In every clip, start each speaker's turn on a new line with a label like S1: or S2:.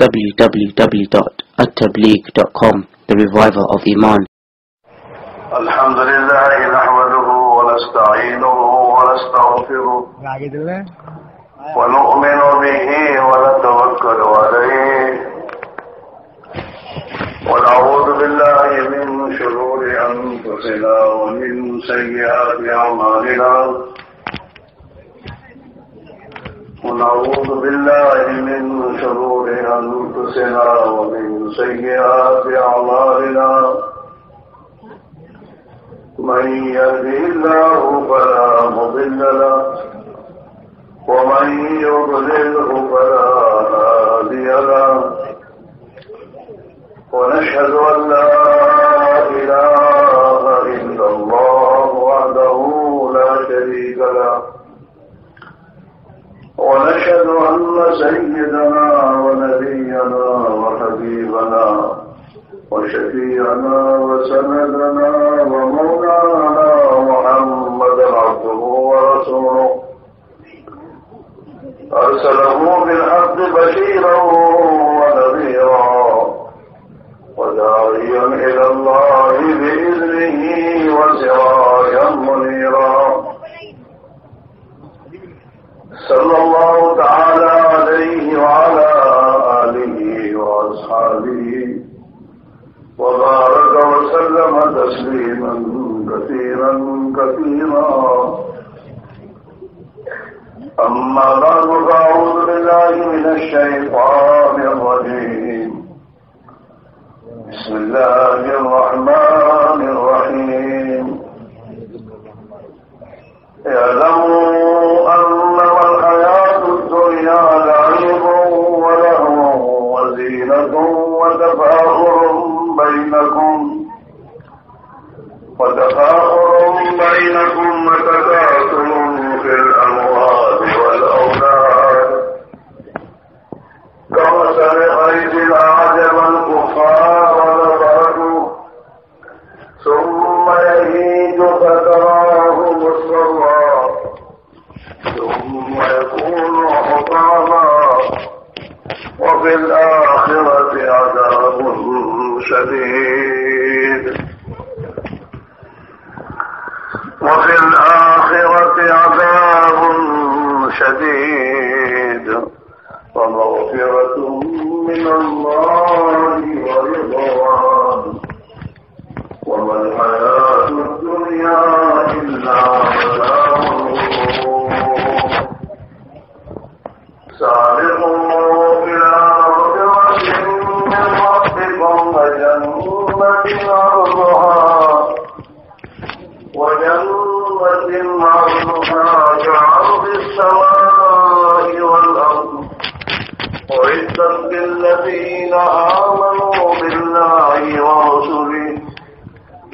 S1: www.attableek.com, the reviver of Iman.
S2: الحمد لله نحمده ونستعينه ونستغفره ونؤمن به ونتوكل عليه ونعوذ بالله من شرور أنفسنا ومن سيئات أعمالنا ونعوذ بالله من شرور أنفسنا ومن سيئات أعمالنا من يهده الله فلا مضل له ومن يضلله فلا هادي له ونشهد أن لا إله إلا الله وحده لا شريك له ونشهد أن سيدنا ونبينا وحبيبنا وشفيعنا وسندنا ومولانا محمدا عبده ورسوله أرسله بالحق بشيرا ونذيرا وداعيا إلى الله بإذنه وسراجا منيرا صلى الله تعالى عليه وعلى آله وأصحابه وبارك وسلم تسليما كثيرا كثيرا أما بعد فأعوذ بالله من الشيطان الرجيم بسم الله الرحمن الرحيم اعلموا أنما الحياة الدنيا لعب ولهو وزينة وتفاخر بينكم وتكاثر في الأموال والأولاد كمثل غيث أعجب الكفار نباته ثم يهيج فتراه مصفرا ثم يكون حطاما وفي الآخرة عذاب شديد ومغفرة من الله ورضوان وما الحياة الدنيا إلا متاع سابقوا إلى مغفرة من ربكم وجنة عرضها كعرض السماء والأرض أعدت للذين آمنوا بالله ورسله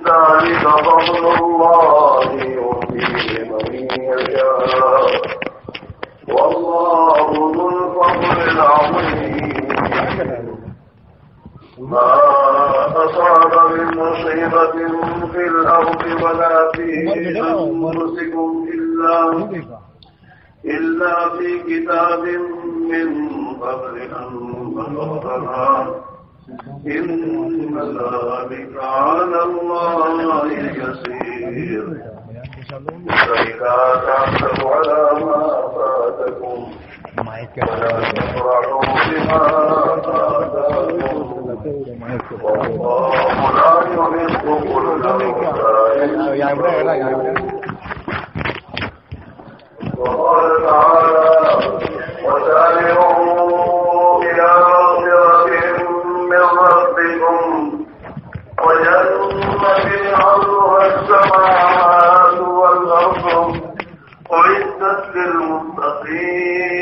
S2: ذلك فضل الله يؤتيه من يشاء والله ذو الفضل العظيم ما أصاب من مصيبة في الأرض ولا في أنفسكم إلا في كتاب من قبل أن نبرأها إن ذلك على الله يسير فإذا تعتب على ما فاتكم ولا تفرحوا بما آتاكم والله لا يحب كل مختال وقال تعالى وسارعوا إلى مغفرة من ربكم وجنة عرضها السماوات والأرض أعدت للمتقين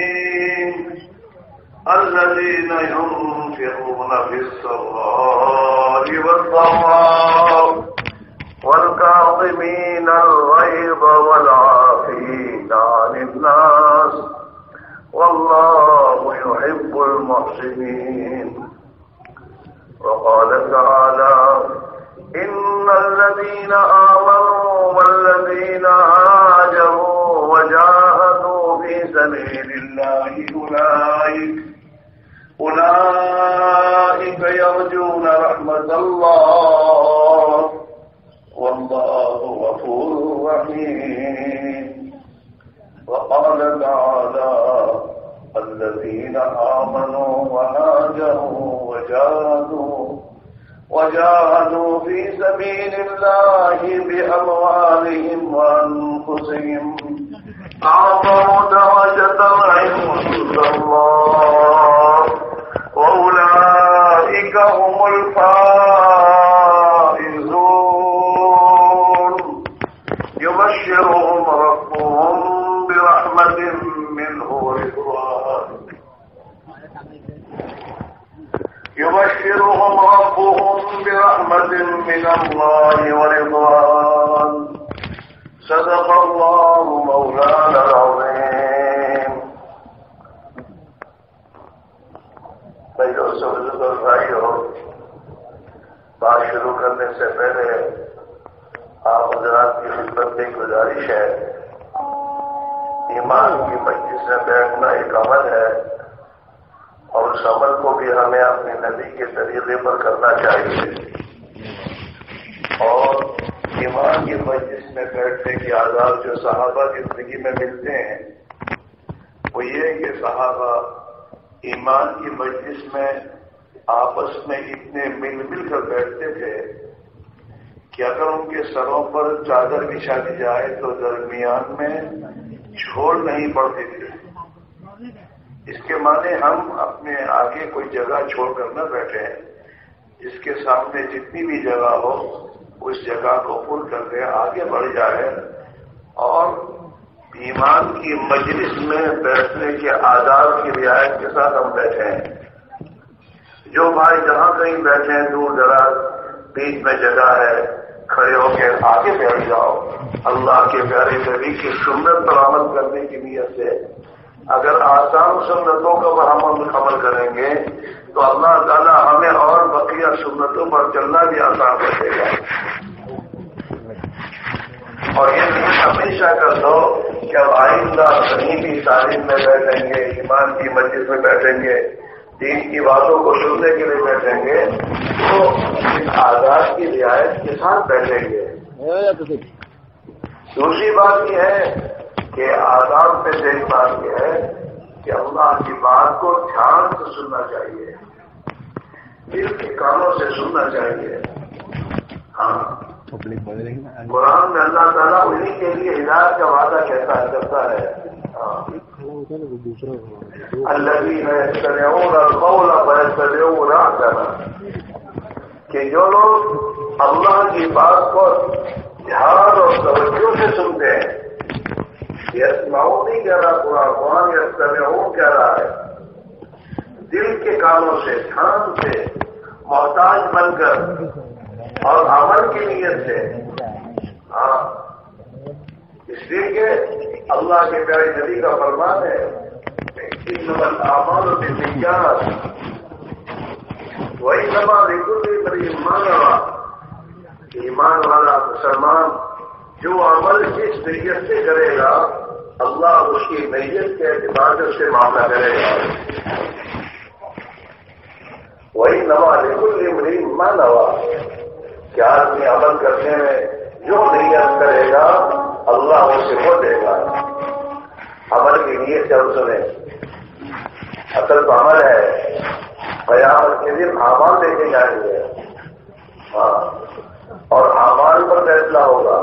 S2: الذين ينفقون في السراء والضراء والكاظمين الغيظ والعافين عن الناس والله يحب المحسنين وقال تعالى إن الذين آمنوا والذين هاجروا وجاهدوا في سبيل الله أولئك وجاهدوا في سبيل الله بأموالهم وأنفسهم أعظم درجة عند الله وأولئك هم الفائزون يبشرهم ربهم برحمة منه ورضوان يبشرهم ربهم برحمة من الله ورضوان صدق الله مولانا العظيم. بھائیو، بات شروع کرنے سے پہلے آپ حضرات کی خدمت میں گزارش ہے، ایمان کی مجلس میں بیٹھنا ایک عمل ہے اور اس عمل کو بھی ہمیں اپنے نبی کے طریقے پر کرنا چاہیے. اور ایمان کی مجلس میں بیٹھنے کے آداب جو صحابہ کی زندگی میں ملتے ہیں وہ یہ ہے کہ صحابہ ایمان کی مجلس میں آپس میں اتنے مل مل کر بیٹھتے تھے کہ اگر ان کے سروں پر چادر بچھا دی جائے تو درمیان میں چھوڑ نہیں پڑتی تھی. اس کے معنی ہم اپنے آگے کوئی جگہ چھوڑ کر نہ بیٹھے، جس کے سامنے جتنی بھی جگہ ہو اس جگہ کو پر کر کے آگے بڑھ جائے اور ایمان کی مجلس میں بیٹھنے کے آداب کی رعایت کے ساتھ ہم بیٹھے ہیں. جو بھائی جہاں کہیں بیٹھے ہیں دور دراز بیچ میں جگہ ہے، کھڑے ہو کے آگے بیٹھ جاؤ. اللہ کے پیارے نبی کی سنت پر عمل کرنے کی نیت سے اگر آسان سنتوں کا ہم عمل کریں گے تو اللہ تعالیٰ ہمیں اور بقیہ سنتوں پر چلنا بھی آسان کر دے گا. اور یہ ہمیشہ کر دو کہ اب آئندہ کہیں بھی تعلیم میں بیٹھیں گے، ایمان کی مجلس میں بیٹھیں گے، دین کی باتوں کو سننے کے لیے بیٹھیں گے تو اس آداب کی رعایت کے ساتھ بیٹھیں گے. دوسری بات یہ ہے کہ آداب میں سے ایک بات یہ ہے کہ اللہ کی بات کو دھیان سے سننا چاہیے، دل کے کانوں سے سننا چاہیے. ہاں، قرآن میں اللہ تعالیٰ انہیں کے لیے ہدایت کا وعدہ کرتا ہے. الذین یستمعون القول فیتبعون احسنہ، کہ جو لوگ اللہ کی بات کو دھیان اور توجہ سے سنتے ہیں. یسمعون نہیں کہہ رہا قرآن، یستمعون کہہ رہا ہے. دل کے کانوں سے، دھیان سے، محتاج بن کر اور عمل کی نیت سے. ہاں، اس لیے کہ اللہ کے پیارے نبی کا فرمان ہے انما الاعمال بالنیات وانما لکل امرئ ما نوى. ایمان والا مسلمان جو عمل جس نیت سے کرے گا اللہ اس کی نیت کے اعتبار سے اس سے معاملہ کرے گا. وانما لکل امرئ ما نوى، کہ آدمی عمل کرنے میں جو نیت کرے گا اللہ اسے وہ دے گا. عمل کی نیت جب سنیں، اصل تو عمل ہے. قیامت کے دن اعمال دیکھے جائیں گے، ہاں، اور اعمال پر فیصلہ ہوگا.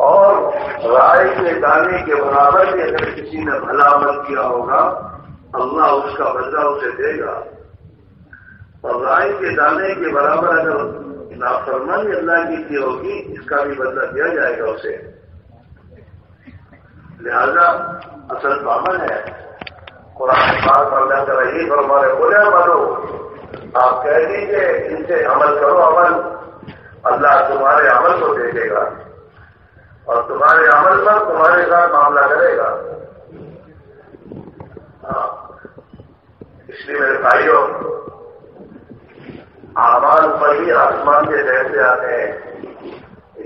S2: اور رائے کے دانے کے برابر بھی اگر کسی نے بھلا عمل کیا ہوگا اللہ اس کا بدلہ اسے دے گا. اور رائے کے دانے کے برابر اگر نافرمانی اللہ کی ہوگی اس کا بھی بدلہ دیا جائے گا اسے. لہذا اصل تو عمل ہے. قرآن پاک اللہ تعالیٰ یہی فرمانے بولے عملو، آپ کہہ دیجیے ان سے عمل کرو. عمل اللہ تمہارے عمل کو دیکھے گا اور تمہارے عمل پر تمہارے ساتھ معاملہ کرے گا. اس لیے میرے بھائیوں، اعمال پر ہی آسمان کے فیصلے آتے ہیں.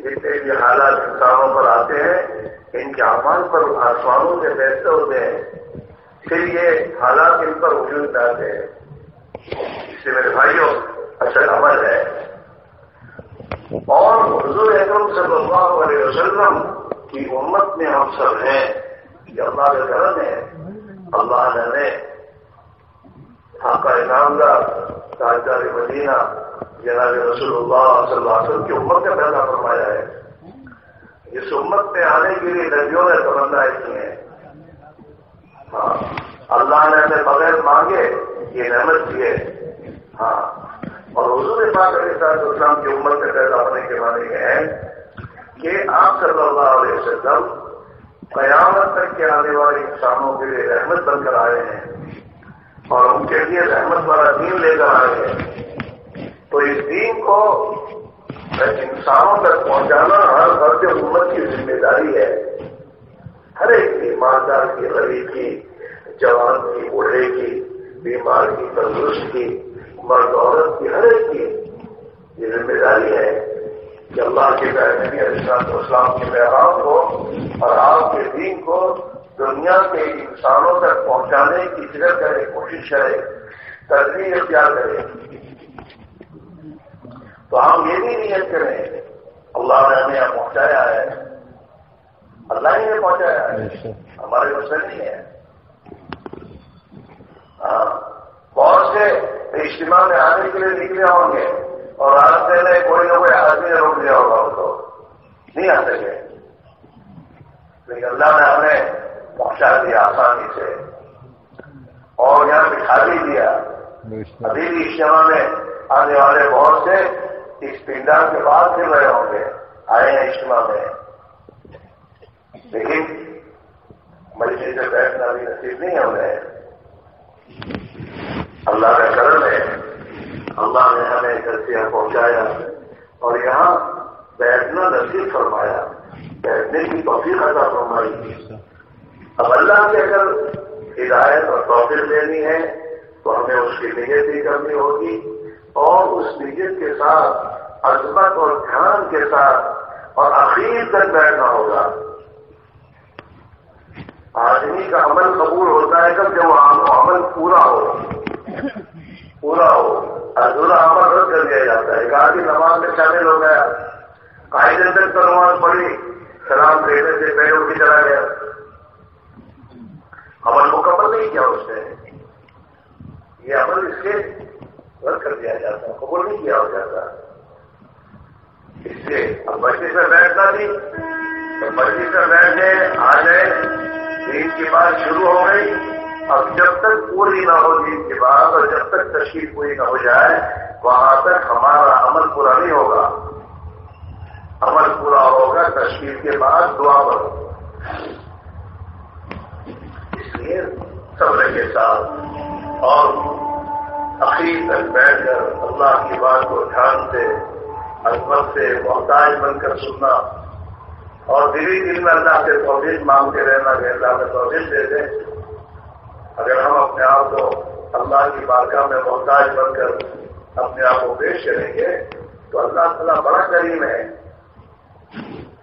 S2: جتنے بھی حالات انسانوں پر آتے ہیں ان کے اعمال پر آسمانوں کے فیصلے ہوتے ہیں، پھر یہ حالات ان پر وجود میں آتے ہیں. اس سے میرے بھائیوں اصل عمل ہے. اور حضور اکرم صلی اللہ علیہ وسلم کی امت میں ہم سب ہیں، یہ اللہ کا کرم ہے. اللہ نے حق انعامدار تاجدار مدینہ جناب رسول اللہ صلی اللہ علیہ وسلم کی امت نے پیدا فرمایا ہے. اس امت میں آنے کے لیے نبیوں نے تمنا کی ہے. ہاں اللہ نے ہمیں بغیر مانگے یہ نعمت دی ہے. ہاں اور حضور پاک علیہ السلام کی امت میں پیدا ہونے کے معنی یہ ہے کہ آپ صلی اللہ علیہ وسلم قیامت تک کے آنے والے انسانوں کے لیے رحمت بن کر آئے ہیں اور ان کے لیے رحمت والا دین لے کر آئے ہیں. تو اس دین کو انسانوں تک پہنچانا ہر فرد امت کی ذمہ داری ہے. ہر ایک کی، مالدار کی، غریب کی، جوان کی، بوڑھے کی، بیمار کی، تندرست کی، مرد عورت کی، ہر ایک کی یہ ذمہ داری ہے کہ اللہ کے نبی علیہ السلام کے پیغام کو اور آپ کے دین کو دنیا کے انسانوں تک پہنچانے کی فکر کرے، کوشش کرے، تربیت اختیار کرے. تو ہم یہ بھی نیت کریں اللہ نے ہمیں یہاں پہنچایا ہے، اللہ ہی نے پہنچایا ہے، ہمارے مسئلہ نہیں ہے. ہاں بہت سے اجتماع میں آنے کے لیے نکلے ہوں گے اور راستے میں کوئی نہ کوئی آدمی نے روک دیا ہوگا، ان کو نہیں آ سکے، لیکن اللہ نے ہمیں پہنچا دیا آسانی سے اور یہاں بٹھا بھی دیا. ابھی بھی اجتماع میں آنے والے بہت سے اس پنڈال کے بعد پھر رہے ہوں گے، آئے ہیں اجتماع میں، لیکن مجلس سے بیٹھنا بھی نصیب نہیں ہے انہیں. اللہ کا کرم ہے، اللہ نے ہمیں گھر سے یہاں پہنچایا اور یہاں بیٹھنا نصیب فرمایا، بیٹھنے کی توفیق عطا فرمائی. اب اللہ کی اگر ہدایت اور توفیق دینی ہے تو ہمیں اس کی نیت بھی کرنی ہوگی اور اس نیت کے ساتھ عظمت اور دھیان کے ساتھ اور اخیر تک بیٹھنا ہوگا. آدمی کا عمل قبول ہوتا ہے جب وہ عمل پورا ہو، ادھورا عمل رد کر دیا جاتا ہے. ایک آدمی نماز میں شامل ہو گیا، قائد تک تو نماز پڑھی، سلام دینے سے پہلے اٹھ کے چلا گیا، عمل مکمل نہیں کیا اس نے. یہ عمل اس کے رد کر دیا جاتا، قبول نہیں کیا ہو جاتا. اس لیے اب مسجد میں بیٹھنا بھی تو مسجد میں بیٹھے آ جائے، دین کی بات شروع ہو گئی. اب جب تک پوری نہ ہو دین کی بات اور جب تک تشریح پوری نہ ہو جائے وہاں تک ہمارا عمل پورا نہیں ہوگا. عمل پورا ہوگا تشریح کے بعد دعا کرو. اس لیے صبر کے ساتھ اور اخیر تک بیٹھ کر اللہ کی بات کو دھیان سے، عظمت سے، محتاج بن کر سننا اور دل میں اللہ سے توفیق مانگتے رہنا کہ اللہ میں توفیق دے دیں. اگر ہم اپنے آپ کو اللہ کی بارگاہ میں محتاج بن کر اپنے آپ کو پیش کریں گے تو اللہ تعالیٰ بڑا کریم ہے.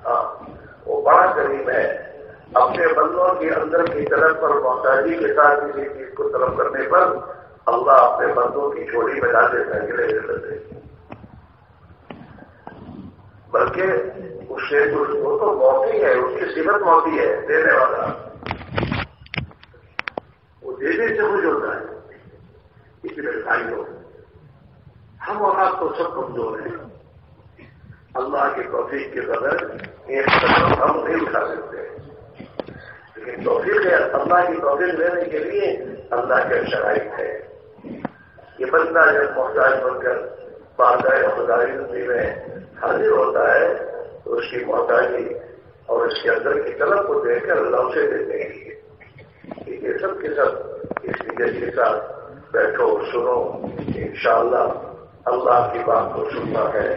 S2: ہاں وہ بڑا کریم ہے. اپنے بندوں کے اندر کی طرف پر محتاجی کے ساتھ کسی چیز کو طلب کرنے پر اللہ اپنے بندوں کی جھولی میں ڈال دیتا ہے کہ لے لیتے، بلکہ وہ تو موتی ہے، اس کی صفت موتی ہے، دینے والا. وہ دینے سے خوش ہوتا ہے. اس لیے بھائیوں ہم اور آپ تو سب کمزور ہیں. اللہ کے توفیق کے بغیر ایک قدم ہم نہیں اٹھا سکتے، لیکن توفیق ہے. اللہ کی توفیق لینے کے لیے اللہ کے شرائط ہے. یہ بندہ جب محتاج بن کر بارگاہ خدائی زندگی میں حاضر ہوتا ہے تو اس کی محتاجی اور اس کے اندر کی طلب کو دیکھ کر اللہ اسے دیتے ہیں. یہ سب کے سب اس نیت کے ساتھ بیٹھو، سنو. انشاءاللہ اللہ کی بات کو سننا ہے،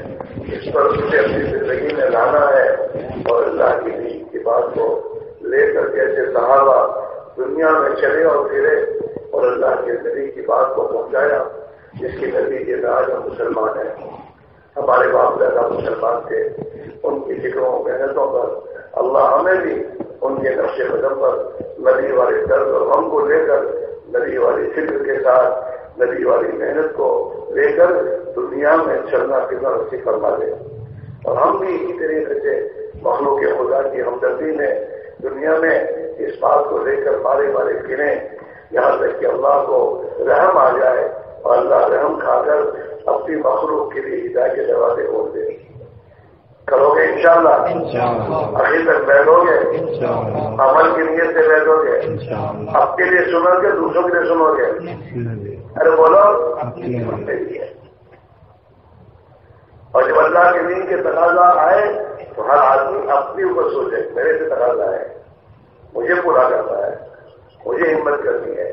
S2: اس پر اسے اپنی زندگی میں لانا ہے اور اللہ کی دین کی بات کو لے کر جیسے صحابہ دنیا میں چلے اور پھرے اور اللہ کے نبی کی بات کو پہنچایا، جس کے نتیجے میں آج ہم مسلمان ہیں. ہمارے باپ دادا مسلمان تھے، ان کی فکروں محنتوں پر اللہ ہمیں بھی ان کے نقش قدم پر نبی والے درد اور غم کو لے کر، نبی والی فکر کے ساتھ، نبی والی محنت کو لے کر دنیا میں چلنا پھرنا نصیب فرما دے. اور ہم بھی اسی طریقے سے مخلوق خدا کی ہمدردی میں دنیا میں اس بات کو لے کر مارے پھریں یہاں تک کہ اللہ کو رحم آ جائے اور اللہ رحم کھا کر اپنی مخلوق کے لیے ہدایت کے دروازے کھول دے. کرو گے انشاءاللہ؟ ابھی تک بیٹھو گے؟ عمل کی نیت سے بیٹھو گے؟ آپ کے لیے سنو گے دوسروں کے لیے سنو گے؟ ارے بولو. اور جب اللہ کے دین کے تقاضا آئے تو ہر آدمی اپنی اوپر سوچے میرے سے تقاضا ہے، مجھے پورا کرنا ہے، مجھے ہمت کرنی ہے.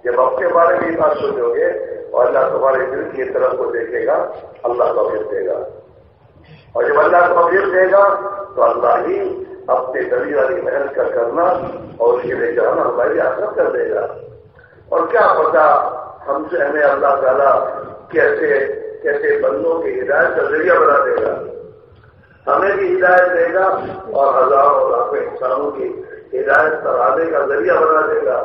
S2: جب اپنے بارے میں بات سوچو گے اور اللہ تمہارے دل کی طرف کو دیکھے گا، اللہ توفیق دے گا. اور جب اللہ توفیق دے گا تو اللہ ہی اپنے دلی والی محنت کا کرنا اور اس کے لے جانا ہماری آخرت کر دے گا. اور کیا پتا ہم سے ہمیں اللہ تعالیٰ کیسے کیسے بندوں کی ہدایت کا ذریعہ بنا دے گا. ہمیں بھی ہدایت دے گا اور ہزاروں لاکھوں انسانوں کی ہدایت کرانے کا ذریعہ بنا دے گا،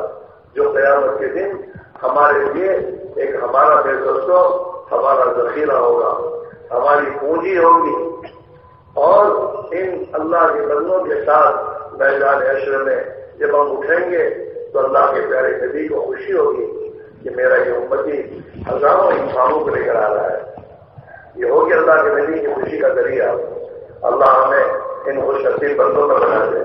S2: جو قیامت کے دن ہمارے لیے ایک ہمارا بے دوستو ہمارا ذخیرہ ہوگا، ہماری پونجی ہوگی. اور ان اللہ کے بندوں کے ساتھ میدان حشر میں جب ہم اٹھیں گے تو اللہ کے پیارے نبی کو خوشی ہوگی کہ میرا یہ امتی ہزاروں انسانوں کو لے کر آ رہا ہے. یہ ہوگی اللہ کے نبی کی خوشی کا ذریعہ. اللہ ہمیں ان خوش نصیب بندوں کا بنا دے.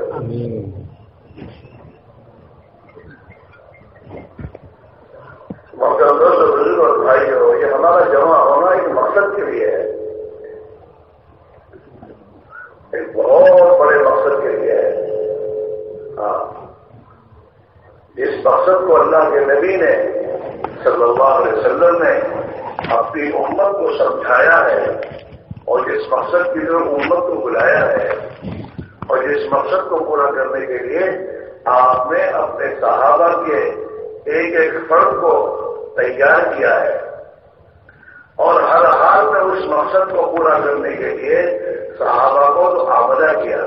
S2: محترم دوست بزرگ اور بھائیو، یہ ہمارا جمع ہونا ایک مقصد کے لیے ہے، ایک بہت بڑے مقصد کے لیے ہے. ہاں، اس مقصد کو اللہ کے نبی نے صلی اللہ علیہ وسلم نے اپنی امت کو سمجھایا ہے اور جس مقصد کے لیے امت کو بلایا ہے اور جس مقصد کو پورا کرنے کے لیے آپ نے اپنے صحابہ کے ایک ایک فرد کو تیار کیا ہے اور ہر حال میں اس مقصد کو پورا کرنے کے لیے صحابہ کو تو آمادہ کیا.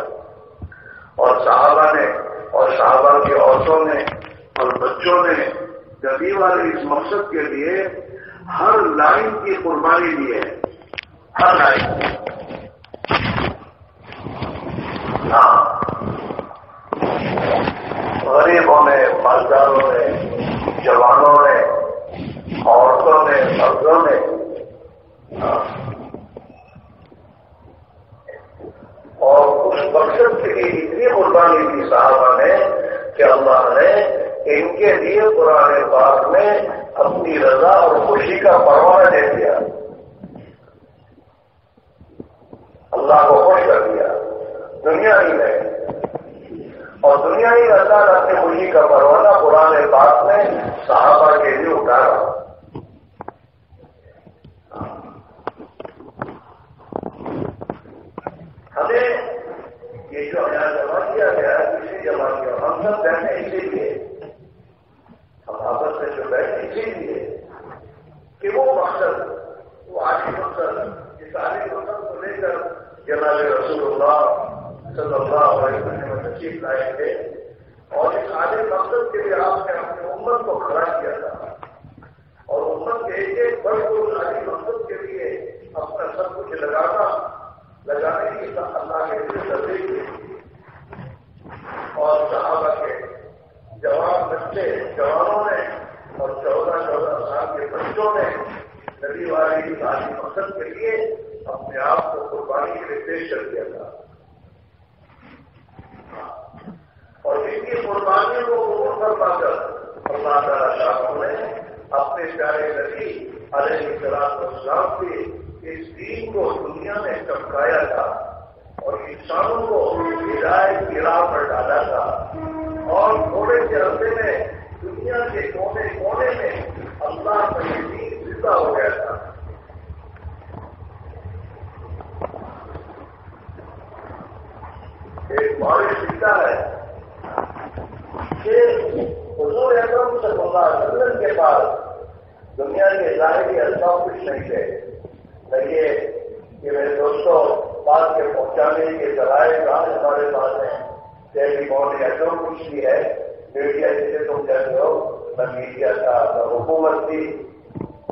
S2: اور صحابہ نے اور صحابہ کی عورتوں نے اور بچوں نے نبی والے اس مقصد کے لیے ہر لائن کی قربانی دی ہے، ہر لائن. ہاں، غریبوں نے، مالداروں نے، جوانوں نے، عورتوں نے، مردوں نے، اور اس مقصد کے لیے اتنی قربانی دی صحابہ نے کہ اللہ نے ان کے لیے قرآن پاک میں اپنی رضا اور خوشی کا پروانہ دے دیا. اللہ کو خوش کر دیا دنیا ہی میں، اور دنیا ہی اللہ نے اپنی خوشی کا پروانہ قرآن پاک میں صحابہ کے لیے اٹھارا. ہمیں یہ جو یہاں جمع کیا گیا ہے اسی جمع کیا، ہم سب بیٹھے اسی لیے، ہم آپس میں جو بیٹھے اسی لیے کہ وہ مقصد، وہ آخری مقصد، اس آخری مقصد کو لے کر جناب رسول اللہ صلی اللہ علیہ وسلم تشریف لائے تھے. اور اس آخری مقصد کے لیے آپ نے اپنی امت کو کھڑا کیا تھا اور امت کے ایک ایک فرد کو اس آخری مقصد کے لیے اپنا سب کچھ لگانے کی اللہ کے لیے ترغیب دی. اور صحابہ کے جوان بچے، جوانوں نے اور 14 سال کے بچوں نے نبی والے کی آخری مقصد کے لیے اپنے آپ کو قربانی کے لیے پیش کر دیا تھا. اور ان کی قربانی کو قبول فرما کر اللہ تعالیٰ شاہ نے اپنے پیارے نبی علیہ السلام کی اس دین کو دنیا میں چمکایا تھا اور انسانوں کو ہدایت کی راہ پر ڈالا تھا. اور تھوڑے سے عرصے میں دنیا کے کونے کونے میں اللہ کا یہ دین زندہ ہو گیا تھا. ایک بارش سیکھتا ہے کہ حضور اکرم صلی اللہ علیہ وسلم کے پاس دنیا کے ظاہری اسباب کچھ نہیں تھے. یہ کہ میرے دوستوں بات کے پہنچانے کے ذرائع کام ہمارے پاس ہیں. ٹیلی فون یا جو کچھ بھی ہے، میڈیا جسے تم کہتے ہو، نہ میڈیا تھا، نہ حکومت تھی،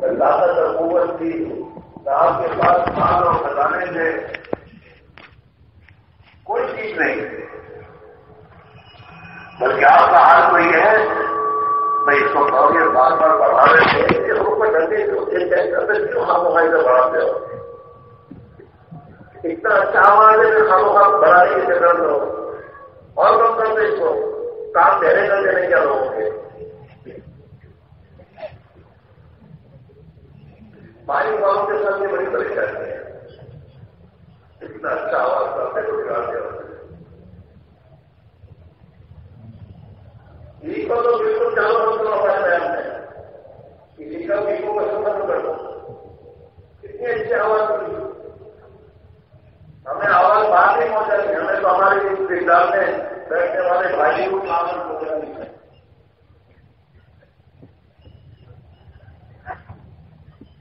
S2: نہ طاقت حکومت تھی، نہ آپ کے پاس مال اور خزانے تھے، کوئی چیز نہیں. بلکہ آپ کا حال تو یہ ہے، میں اس کو بار بار بڑھا رہے تھے کہ اس کو ڈرتے تھے. آوازیں میں خاموخواہ بڑھانے کی فکر لو اور کم کرتے اس کو کام دینے کر دینے کیا لوگوں کے پانی والوں کے ساتھ یہ بڑی پریشانی ہے. اتنا اچھا آواز کرتے کو بگاڑ دیا یہ کو تو بالکل چالو بند کرنا پڑا بیان میں کسی کا بیکوں کا سمجھ کر دو اتنی اچھی آواز کی ہمیں آواز باہر نہیں پہنچانی ہمیں تو ہمارے کردار میں بیٹھنے والے بھائی کو آواز پہنچانی ہے.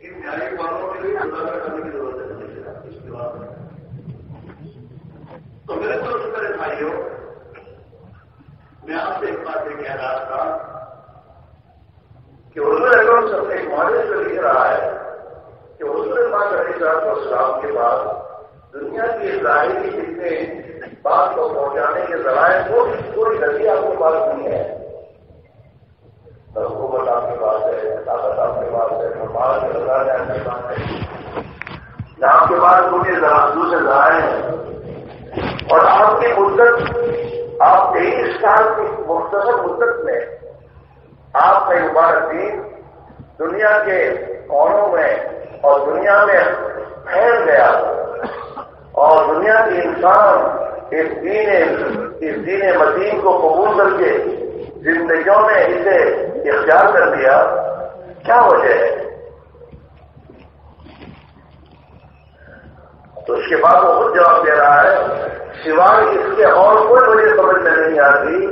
S2: ان جاری والوں کے لیے گزارا کرنے کی ضرورت ہے. اس کے بعد تو میرے کو شکر بھائیوں میں آپ سے ایک بات یہ کہہ رہا تھا کہ حضور اکرم صلی اللہ علیہ وسلم ایک معاہدے سے لکھ رہا ہے کہ حضور پاک علیہ السلام کے بعد دنیا کی ظاہری جتنے بات کو پہنچانے کے ذرائع کوئی نظری آپ کے پاس نہیں ہے. حکومت آپ کے پاس ہے, طاقت آپ کے پاس ہے, مال کے ذرائع آپ کے پاس ہے, آپ کے پاس دوسرے ذرائع ہیں اور آپ کی مدت آپ 23 سال کی مختصر مدت میں آپ کا مبارک دین دنیا کے کونوں میں اور دنیا میں پھیل گیا اور دنیا کے انسان اس دین مدین کو قبول کر کے زندگیوں میں اسے اختیار کر دیا. کیا وجہ ہے؟ تو اس کے بعد وہ خود جواب دے رہا ہے سوائے اس کے اور کوئی وجہ سمجھ میں نہیں آتی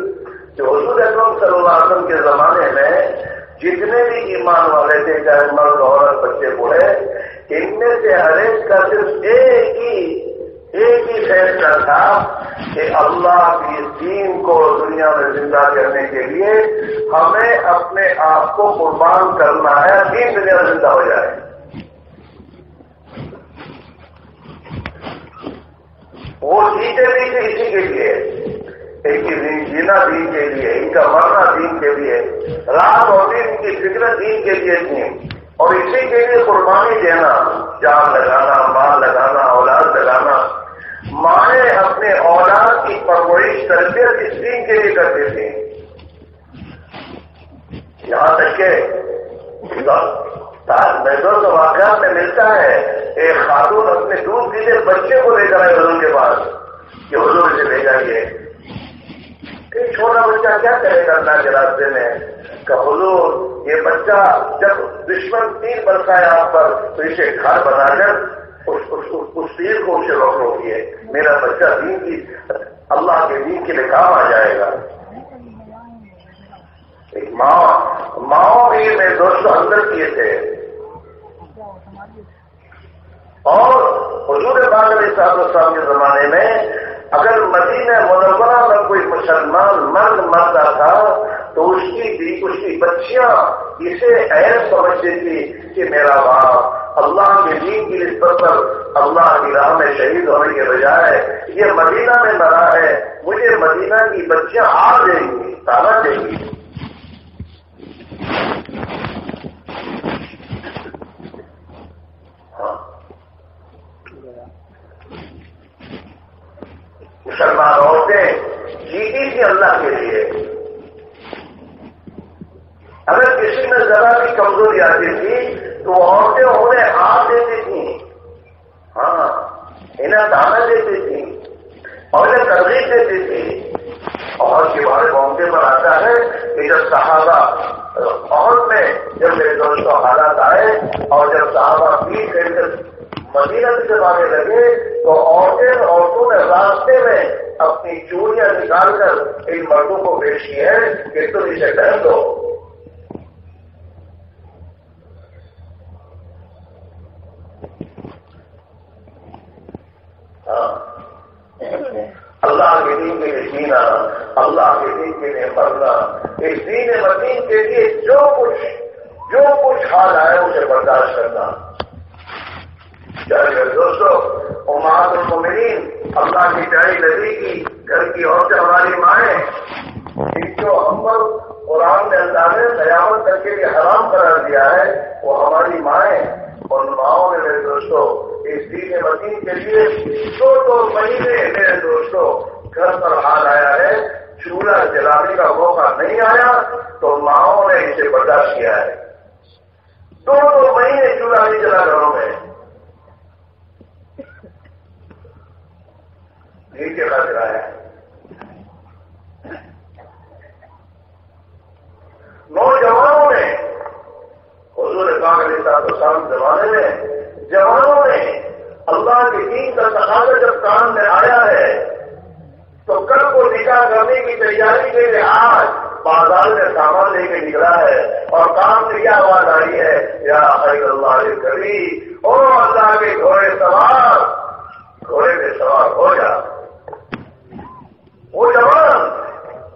S2: کہ حضور اکرم صلی اللہ علیہ وسلم کے زمانے میں جتنے بھی ایمان والے تھے چاہے مرد عورت بچے بوڑھے ان میں سے ہر ایک کا صرف ایک ہی فیصلہ تھا کہ اللہ کی دین کو دنیا میں زندہ کرنے کے لیے ہمیں اپنے آپ کو قربان کرنا ہے, دین دنیا میں زندہ ہو جائے. وہ جیتے بھی تھے اسی کے لیے, ایک کی جینا دین کے لیے, ان کا مرنا دین کے لیے, رات اور دن کی فکر دین کے لیے تھی اور اسی کے لیے قربانی دینا, جان لگانا, مال لگانا, اولاد لگانا. مائیں اپنے اولاد کی پرورش تربیت اس دین کے لیے کرتے تھے. یہاں تک کہ محدود واقعات میں ملتا ہے ایک خاتون اپنے دودھ پیتے بچے کو لے کر آئے حضور کے پاس کہ حضور اسے لے جائیے. ایک چھوٹا بچہ کیا کرے گا اللہ کے راستے میں کہ حضور یہ بچہ جب دشمن تیر برسائے آپ پر تو اسے گھر بنا کر اس تیر کو اسے روکیے, میرا بچہ دین کی اللہ کے دین کے لیے کام آ جائے گا. ایک ماں بھی میرے دوستوں اندر کیے تھے اور حضور پاک علیہ السلام کے زمانے میں اگر مدینہ منورہ میں کوئی مسلمان مرد مرتا تھا تو اس کی بچیاں اسے ایس سمجھتی تھی کہ میرا باپ اللہ کے دین کی نسبت پر اللہ کی راہ میں شہید ہونے کے بجائے یہ مدینہ میں مرا ہے, مجھے مدینہ کی بچیاں آ دیں گی, تانا دیں گی. مسلمان عورتیں جیتی تھی اللہ کے لیے. اگر کسی میں ذرا بھی کمزوری آتی تھی تو وہ عورتیں انہیں ہاتھ دیتی تھیں, ہاں انہیں دانا دیتی تھیں اور انہیں ترغیب دیتی تھی. اور کے بارے موقع پر آتا ہے کہ جب صحابہ عہد میں جب میرے دوستوں حالات آئے اور جب صحابہ پیر کر مدینہ سے آنے لگے تو عورتوں نے راستے میں اپنی چوڑیاں نکال کر ان مردوں کو پیش کی ہے کہ تم اسے پہن دو. اللہ کے دین کے لیے جینا, اللہ کے دین کے لیے مرنا, اس دین مدین کے لیے جو کچھ حال آئے اسے برداشت کرنا. چاہے دوستوں امہات المومنین اللہ کی پیاری نبی کی گھر کی عورتیں ہماری مائیں ان کو ہم پر قرآن میں اللہ نے قیامت تک کے لیے حرام قرار دیا ہے وہ ہماری مائیں، اور ماؤں نے میرے دوستوں اس دین مدین کے لیے 2 مہینے میرے دوستوں گھر پر حال آیا ہے، چولہا جلانے کا موقع نہیں آیا تو ماؤں نے اسے برداشت کیا ہے۔ 2 مہینے چولہا نہیں جلا گھروں میں، نیچے خطرہ ہے۔ نوجوانوں نے حضور پاک علیہ السلام زمانے میں جوانوں نے اللہ کے دین کا تقاضا جب کام میں آیا ہے تو کل کو نکاح کرنے کی تیاری کے لیے آج بازار میں سامان لے کے نکلا ہے، اور کام سے کیا آواز آئی ہے، یا خیر اللہ کریم، او اللہ کے گھوڑے پہ سوار ہو جا۔ وہ جوان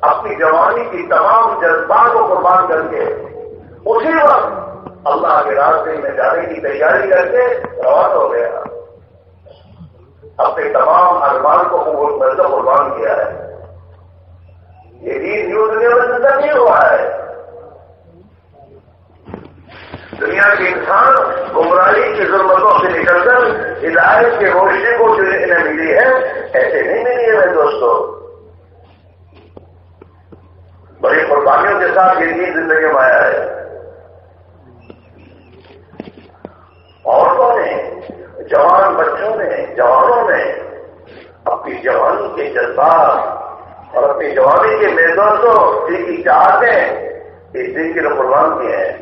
S2: اپنی جوانی کی تمام جذبات کو قربان کر کے اسی وقت اللہ کے راستے میں جانے کی تیاری کر کے روانہ ہو گیا، اپنے تمام ارمان کو قربان کیا ہے۔ یہ دین یوں دنیا میں زندہ نہیں ہوا ہے۔ دنیا کے انسان گمراہی کی ضرورتوں سے نکل کر ہدایت کی روشنی کو جو انہیں ملی ہے ایسے نہیں ملی ہے میرے دوستوں۔ بڑی قربانیوں کے ساتھ یہ دین زندگی میں آیا ہے۔ عورتوں نے، جوان بچوں نے، جوانوں نے اپنی جوانی کے جذبات اور اپنی جوانی کے میدانوں کی چاہتیں اس دن کے لیے قربان کیے ہیں۔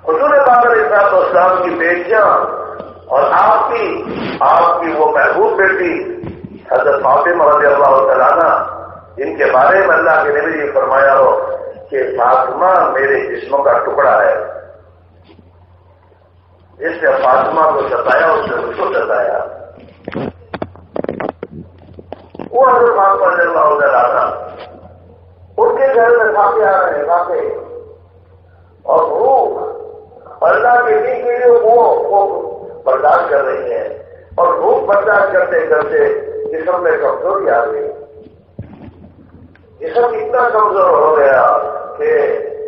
S2: حضور پاک علیہ السلام کی بیٹیاں اور آپ کی وہ محبوب بیٹی حضرت فاطمہ رضی اللہ تعالیٰ عنہ، جن کے بارے میں اللہ کے نبی نے فرمایا ہو کہ فاطمہ میرے جسم کا ٹکڑا ہے، جس نے فاطمہ کو ستایا اس نے مجھ کو ستایا۔ وہ حضرت فاطمہ رضی اللہ تعالیٰ عنہ ان کے گھر میں کھاتے آ رہے ہیں، کھاتے اور بھوک اللہ کے دین کے لیے وہ برداشت کر رہی ہیں، اور بھوک برداشت کرتے کرتے جسم میں کمزوری آ گئی۔ جسم اتنا کمزور ہو گیا کہ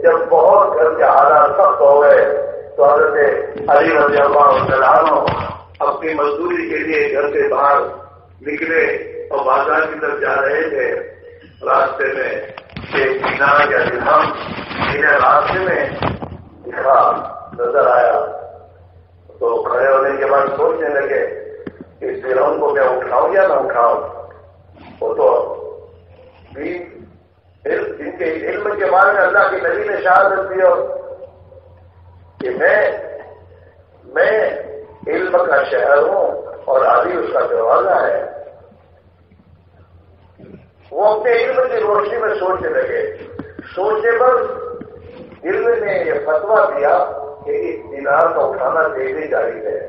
S2: جب بہت گھر کے حالات سخت ہو گئے تو حضرت علی رضی اللہ عنہ اپنی مزدوری کے لیے گھر سے باہر نکلے اور بازار کی طرف جا رہے تھے۔ راستے میں ایک مینار یا درہم انہیں راستے میں دکھا نظر آیا تو کھڑے ہونے کے بعد سوچنے لگے اس درہم کو میں اٹھاؤں یا نہ اٹھاؤں۔ وہ تو جن کے علم کے بارے میں اللہ کے نبی نے شہادت دی کہ میں علم کا شہر ہوں اور علی اس کا دروازہ ہے۔ وہ اپنے علم کی روشنی میں سوچنے لگے، سوچنے پر علم نے یہ فتویٰ دیا کہ اس دینار کا اٹھانا دینے جاری ہے۔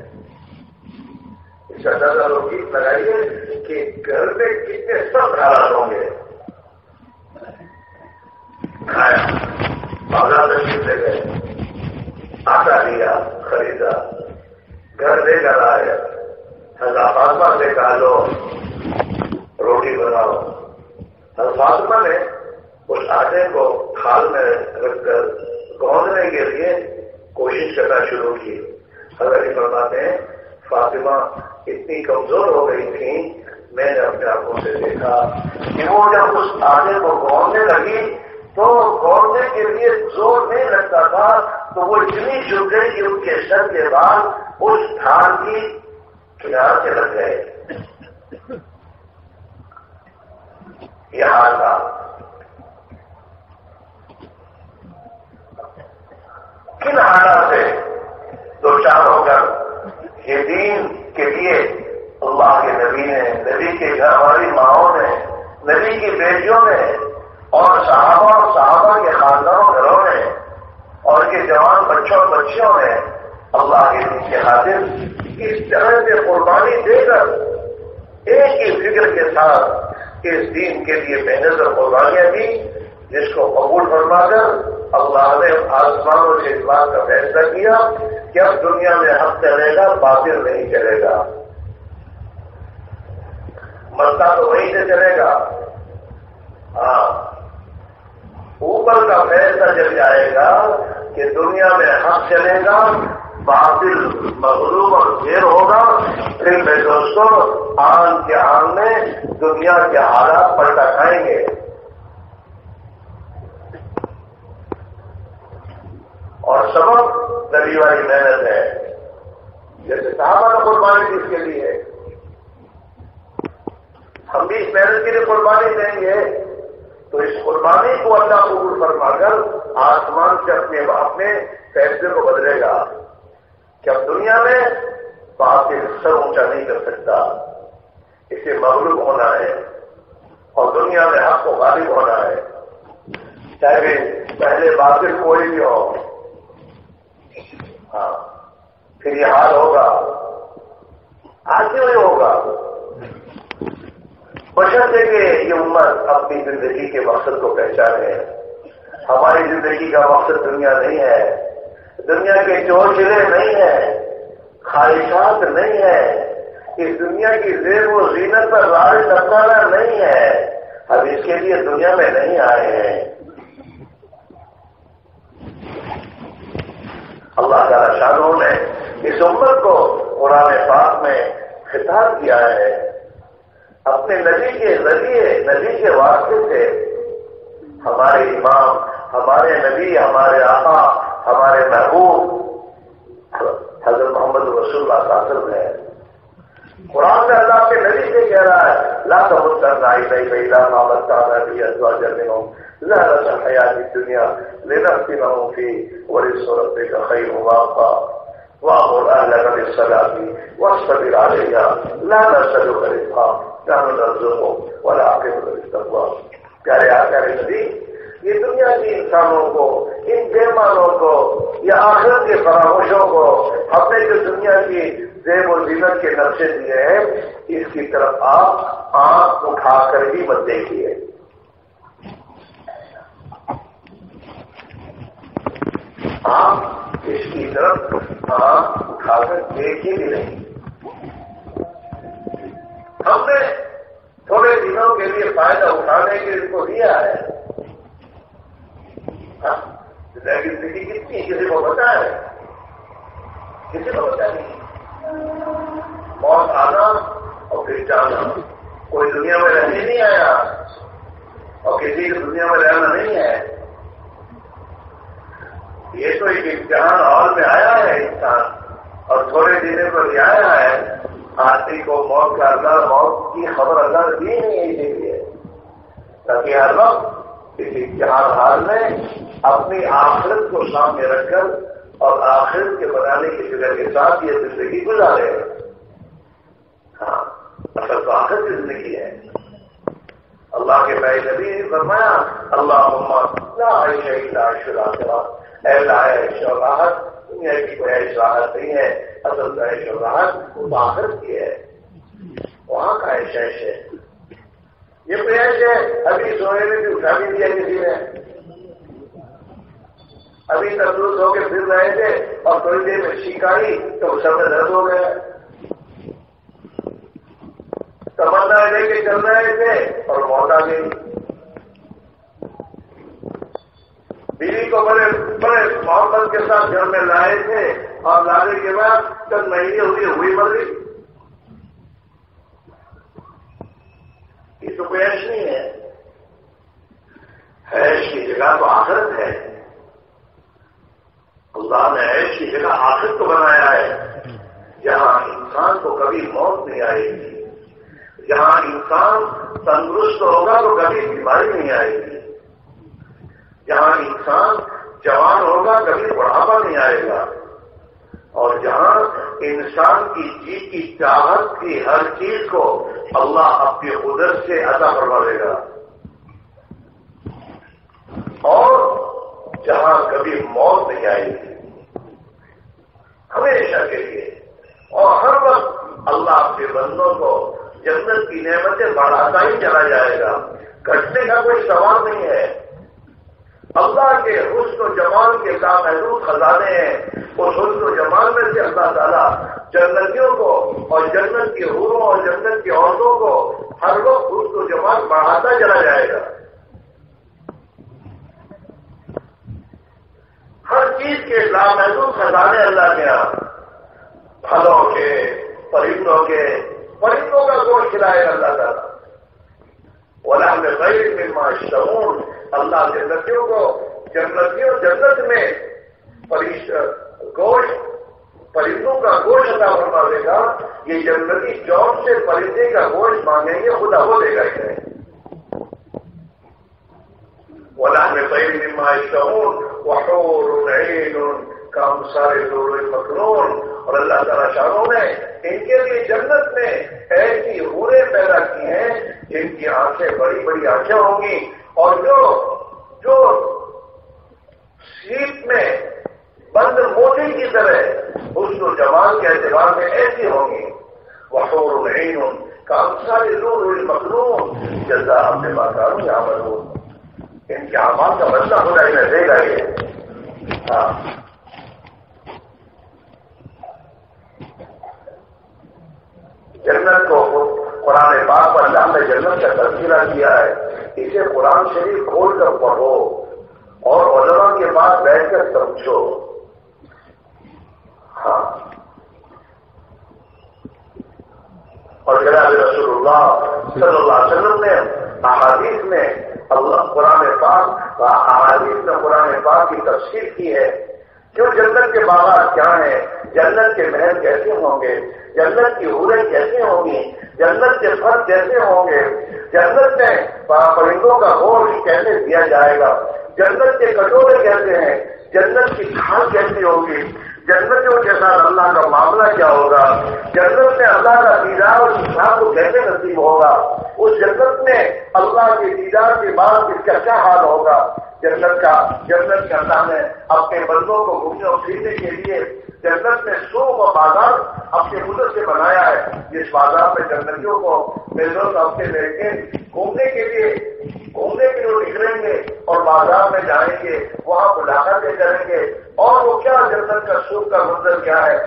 S2: اس کا اندازہ لوگ لگائیے کہ گھر میں کتنے سخت حالات ہوں گے۔ کھایا، بازار تشریف لے گئے، آٹا لیا، خریدا، گھر لے کر آئے، حضرت فاطمہ سے کہا لو روٹی بناؤ۔ حضرت فاطمہ نے اس آٹے کو تھال میں رکھ کر گوندنے کے لیے کوشش کرنا شروع کی۔ حضرت فرماتے ہیں فاطمہ اتنی کمزور ہو گئی تھی، میں نے اپنے آنکھوں سے دیکھا کہ وہ جب اس آٹے کو گوندنے لگی تو گوندنے کے لیے زور نہیں لگتا تھا، تو وہ اتنی جھک گئی کہ ان کے سر کے بعد اس تھال کی کنار سے لگ گئے۔ یہاں تھا کن حالات سے دو چار ہو کر یہ دین کے لیے اللہ کے نبی نے، نبی کے گھر والی ماؤں نے، نبی کی بیٹیوں نے اور صحابہ کے خاندانوں گھروں نے اور کے جوان بچوں اور بچیوں نے اللہ کے دین کے خاطر اس طرح سے قربانی دے کر ایک ہی فکر کے ساتھ اس دین کے لیے محنت اور قربانیاں دی، جس کو قبول فرما کر اللہ نے آسمانوں سے اس بات کا فیصلہ کیا کہ اب دنیا میں حق چلے گا، باطل نہیں چلے گا۔ مسئلہ تو وہیں سے چلے گا. ہاں، اوپر کا فیصلہ جب جائے گا کہ دنیا میں حق چلے گا، باطل مغلوب اور ڈھیر ہوگا، پھر میرے دوستوں آن کے آن میں دنیا کے حالات پلٹا کھائیں گے. اور سبب نبی والی محنت ہے. جیسے صحابہ نے قربانی دی اس کے لیے، ہم بھی اس محنت کے لیے قربانی دیں گے تو اس قربانی کو اللہ قبول فرما کر آسمان سے اپنے فیصلے کو بدلے گا کہ اب دنیا میں باطل سر اونچا نہیں کر سکتا، اسے مغلوب ہونا ہے اور دنیا میں حق کو غالب ہونا ہے، چاہے پہلے باطل کوئی بھی ہو. ہاں، پھر یہ حال ہوگا، آگے نہیں ہوگا. بشرطے کہ یہ امت اپنی زندگی کے مقصد کو پہچانے. ہماری زندگی کا مقصد دنیا نہیں ہے، دنیا کے چوچلے نہیں ہے، خواہشات نہیں ہے، اس دنیا کی زیب و زینت پر راج لگانا نہیں ہے. ہم اس کے لیے دنیا میں نہیں آئے ہیں. اللہ تعالی شانوں نے اس امت کو قرآن پاک میں خطاب کیا ہے اپنے نبی کے ذریعے، نبی کے واسطے سے. ہمارے امام، ہمارے نبی، ہمارے آقا، ہمارے محبوب حضرت محمد رسول اللہ صلی اللہ علیہ وسلم ہے. قرآن میں اللہ کے نبی سے کہہ رہا ہے لا تمتعن عینیک الی ما متعنا به ازواجا منهم زہرۃ الحیاۃ الدنیا لنفتنهم فیہ ورزق ربک خیر وابقی وامر اہلک بالصلاۃ واصطبر علیہا لا نسألک رزقا نحن نرزقک والعاقبۃ للتقوی. پیارے آقا نبی، یہ دنیا کے انسانوں کو، ان بےمانوں کو، یا آخرت کے فراموشوں کو ہم نے جو دنیا کی زیب و زینت کے نقشے دیے ہیں، اس کی طرف آپ آنکھ اٹھا کر بھی مت دیکھیے. آپ اس کی طرف آنکھ اٹھا کر دیکھیے بھی نہیں. ہم نے تھوڑے دنوں کے لیے فائدہ اٹھانے کے لیے کو دیا ہے. زندگی کتنی کسی کو پتا ہے؟ کسی کو پتا نہیں. موت آنا اور پھر جانا. کوئی دنیا میں رہنے نہیں آیا اور کسی کو دنیا میں رہنا نہیں ہے. یہ تو ایک امتحان ہال میں آیا ہے انسان، اور تھوڑے دنوں پر یہ آیا ہے. آدمی کو موت کا اللہ، موت کی خبر اللہ دی نہیں ہے اسی لیے تاکہ ہر وقت اس امتحان حال میں اپنی آخرت کو سامنے رکھ کر اور آخرت کے بنانے کی فکر کے ساتھ یہ زندگی گزارے. ہاں، اصل تو آخرت کی زندگی ہے. اللہ کے پیارے نبی نے فرمایا اللہم لا عیش الا عیش الآخرہ، اے اللہ عیش اور راحت دنیا کی کوئی عیش راحت نہیں ہے، اصل عیش اور راحت وہ آخرت کی ہے، وہاں کا عیش ہے. یہ کوئی عیش ہے ابھی سونے میں بھی اٹھا بھی دیا کسی نے، ابھی تندرست ہو کے پھر رہے تھے اور تھوڑی دیر میں چھینک آئی تو سب میں درد ہو گیا. تمنا لے کے چل رہے تھے اور موت آ گئی. بیوی کو بڑے بڑے محبت کے ساتھ گھر میں لائے تھے اور لانے کے بعد چند مہینے ہوئی مر گئی. یہ تو کوئی عیش نہیں ہے. عیش کی جگہ تو آخرت ہے. اللہ نے عیش کی جگہ آخرت کو بنایا ہے جہاں انسان کو کبھی موت نہیں آئے گی، جہاں انسان تندرست ہوگا تو کبھی بیماری نہیں آئے گی، جہاں انسان جوان ہوگا کبھی بڑھاپا نہیں آئے گا، اور جہاں انسان کی جی کی چاہت کی ہر چیز کو اللہ اپنی قدرت سے عطا فرما دے گا، اور جہاں کبھی موت نہیں آئے گی ہمیشہ کے لیے. اور ہر وقت اللہ اپنے بندوں کو جنت کی نعمتیں بڑھاتا ہی چلا جائے گا، گھٹنے کا کوئی سوال نہیں ہے. اللہ کے حسن و جمال کے لامحدود خزانے ہیں. اس حسن و جمال میں سے اللہ تعالیٰ جنتیوں کو اور جنت کی حوروں اور جنت کی عورتوں کو ہر وقت اس کو جماعت بڑھاتا چلا جائے گا. ہر چیز کے لامحدود خزانے اللہ کے یہاں، پھلوں کے، پرندوں کا گوشت کھلائے گا اللہ تعالیٰ. وَلَحْمِ طَيْرٍ مِّمَّا يَشْتَهُونَ. اللہ جنتیوں کو جنت میں گوشت، پرندوں کا گوشت عطا فرما دے گا. یہ جنتی جون سے پرندے کا گوشت مانگیں گے خدا وہ دے گا ہی نہیں. وَلَحْمِ طَيْرٍ مِّمَّا يَشْتَهُونَ وَحُورٌ عِينٌ كَأَمْثَالِ اللُّؤْلُؤِ الْمَكْنُونِ. اور اللہ تعالیٰ شانوں نے ان کے لیے جنت میں ایسی حوریں پیدا کی ہیں جن کی آنکھیں بڑی بڑی آنکھیں ہوں گی، اور جو سیپ میں بند موتی کی طرح حسن و جمال کے اعتبار میں ایسی ہوں گی. وحور عین کامثال اللؤلؤ المكنون جزاء بما كانوا يعملون. ان کے اعمال کا بدلہ خدا انہیں دے گا. یہ جنت کو قرآن پاک پر اللہ نے جنت کا تذکرہ کیا ہے. اسے قرآن شریف کھول کر پڑھو اور علماء کے پاس بیٹھ کر سمجھو. ہاں، اور جناب رسول اللہ صلی اللہ علیہ وسلم نے احادیث میں قرآن پاک کی تفسیر کی ہے. جو جنت کے باغات کیا ہیں، جنت کے محل کیسے ہوں گے، جنت کی حوریں کیسے ہوں گی، جنت کے پھل کیسے ہوں گے، جنت میں پرندوں کا گوشت کیسے دیا جائے گا، جنت کے کٹورے کیسے ہیں، جنت کی کھال کیسی ہوگی، جنتوں کے ساتھ اللہ کا معاملہ کیا ہوگا، جنت میں اللہ کا دیدار اور انسان کو کیسے نصیب ہوگا، اس جنت میں اللہ کے دیدار کے بعد اس کا کیا حال ہوگا. جنت کے اللہ نے اپنے بندوں کو گھومنے اور پھرنے کے لیے جنت میں سوق و بازار اپنے قدرت سے بنایا ہے. جس بازار میں جنتیوں کو ملوں ہفتے لے کے گھومنے کے لیے نکلیں گے اور بازار میں جائیں گے، وہاں ملاقاتیں کریں گے. اور وہ کیا جنت کا سوق کا منظر کیا ہے،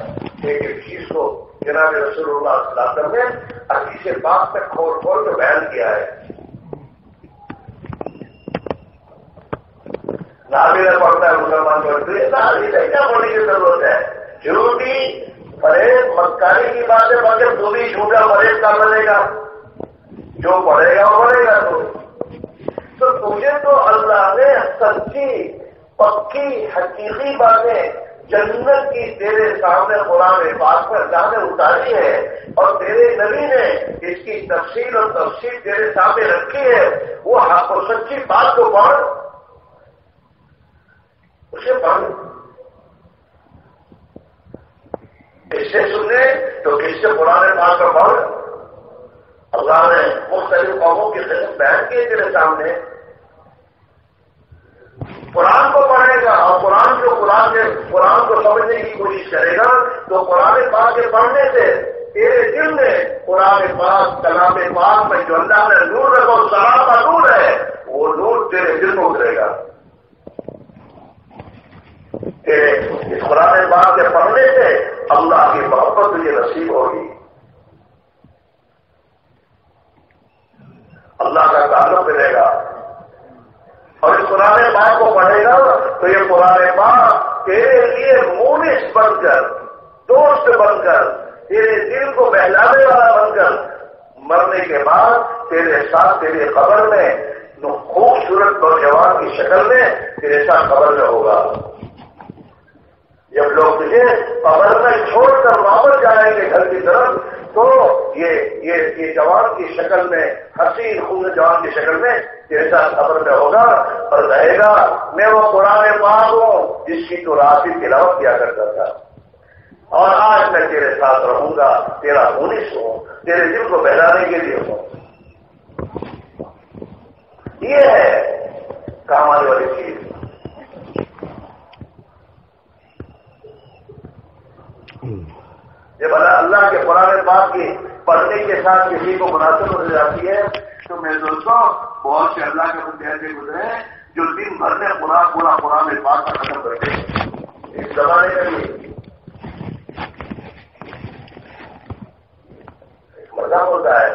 S2: ایک چیز کو جناب رسول اللہ صلی اللہ علیہ وسلم نے حدیث پاک میں کھول کے بیان کیا ہے. نابینا پڑتا ہے مسلمان کو، کیا بولنے کی ضرورت ہے. جھوٹی پرہیز مکاری کی بات ہے، مگر تو بھی جھوٹا پرہیز کا بنے گا، جو پڑھے گا وہ پڑھے گا. تو تجھے تو اللہ نے سچی پکی حقیقی باتیں جنت کی تیرے سامنے قرآن پاک پر اللہ نے اتاری ہے، اور تیرے نبی نے اس کی تفصیل اور تفصیل تیرے سامنے رکھی ہے. وہ حق و سچی بات کو پڑھ، اسے پڑھ. اس سے سنے تو کس سے قرآن پاک کا پڑھ. اللہ نے مختلف قوموں کی خدمت بیان کی تیرے سامنے. قرآن کو پڑھے گا اور قرآن کو سمجھنے کی کوشش کرے گا تو قرآن پاک کے پڑھنے سے تیرے دل میں قرآن پاک کلام پاک میں جو اللہ نے نور رکھا اور سلام کا نور ہے، وہ نور تیرے دل میں اترے گا. اس قرآن پاک کے پڑھنے سے اللہ کی محبت تجھے نصیب ہوگی، اللہ کا تعلق ملے گا. اور اس قرآن پاک کو پڑھے گا تو یہ قرآن پاک تیرے لیے مونس بن کر، دوست بن کر، تیرے دل کو بہلانے والا بن کر مرنے کے بعد تیرے ساتھ تیرے قبر میں خوبصورت نوجوان کی شکل میں تیرے ساتھ قبر میں ہوگا. جب لوگ تجھے قبر میں چھوڑ کر واپس جائیں گے گھر کی طرف تو یہ جوان کی شکل میں، حسین خوب جوان کی شکل میں تیرے ساتھ قبر میں ہوگا اور کہے گا میں وہ قرآن پاک ہوں جس کی تو رات کی تلاوت کیا کرتا تھا، اور آج میں تیرے ساتھ رہوں گا، تیرا مونس ہوں، تیرے دل کو بہلانے کے لیے ہوں. یہ ہے کام آنے والی چیز. جب اللہ کے قرآن پاک کی پڑھنے کے ساتھ کسی کو مناسب ہو جاتی ہے تو میرے دوستوں بہت سے اللہ کے بندے ایسے گزرے ہیں جو دن بھر میں پورا قرآن پاک کا ختم کرتے ہیں. اس زمانے کا بھی مذہب ہوتا ہے.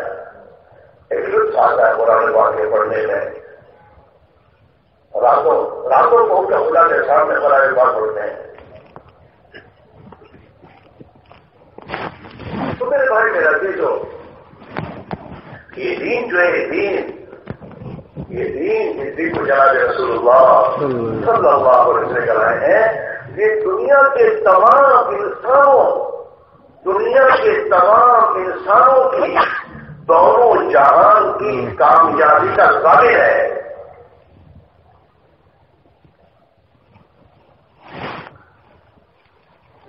S2: اٹھ کر خدا کے سامنے بڑا بات پڑھتے ہیں. تو میرے بھائی میرا چیزوں یہ دین جو ہے یہ دین جس دین کو جناب رسول اللہ صلی اللہ علیہ وسلم کرائے ہیں یہ دنیا کے تمام انسانوں کی دونوں جہان کی کامیابی کا ضامن ہے.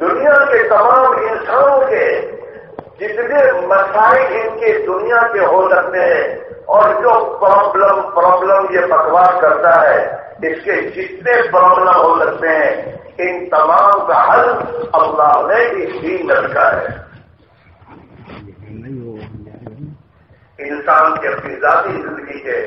S2: دنیا کے تمام انسانوں کے جتنے مسائل ان کے دنیا کے ہو سکتے ہیں اور جو پرابلم یہ بکواس کرتا ہے اس کے جتنے پرابلم ہو سکتے ہیں ان تمام کا حل اللہ نے اس دین رکھا ہے. انسان کی اپنی ذاتی زندگی کے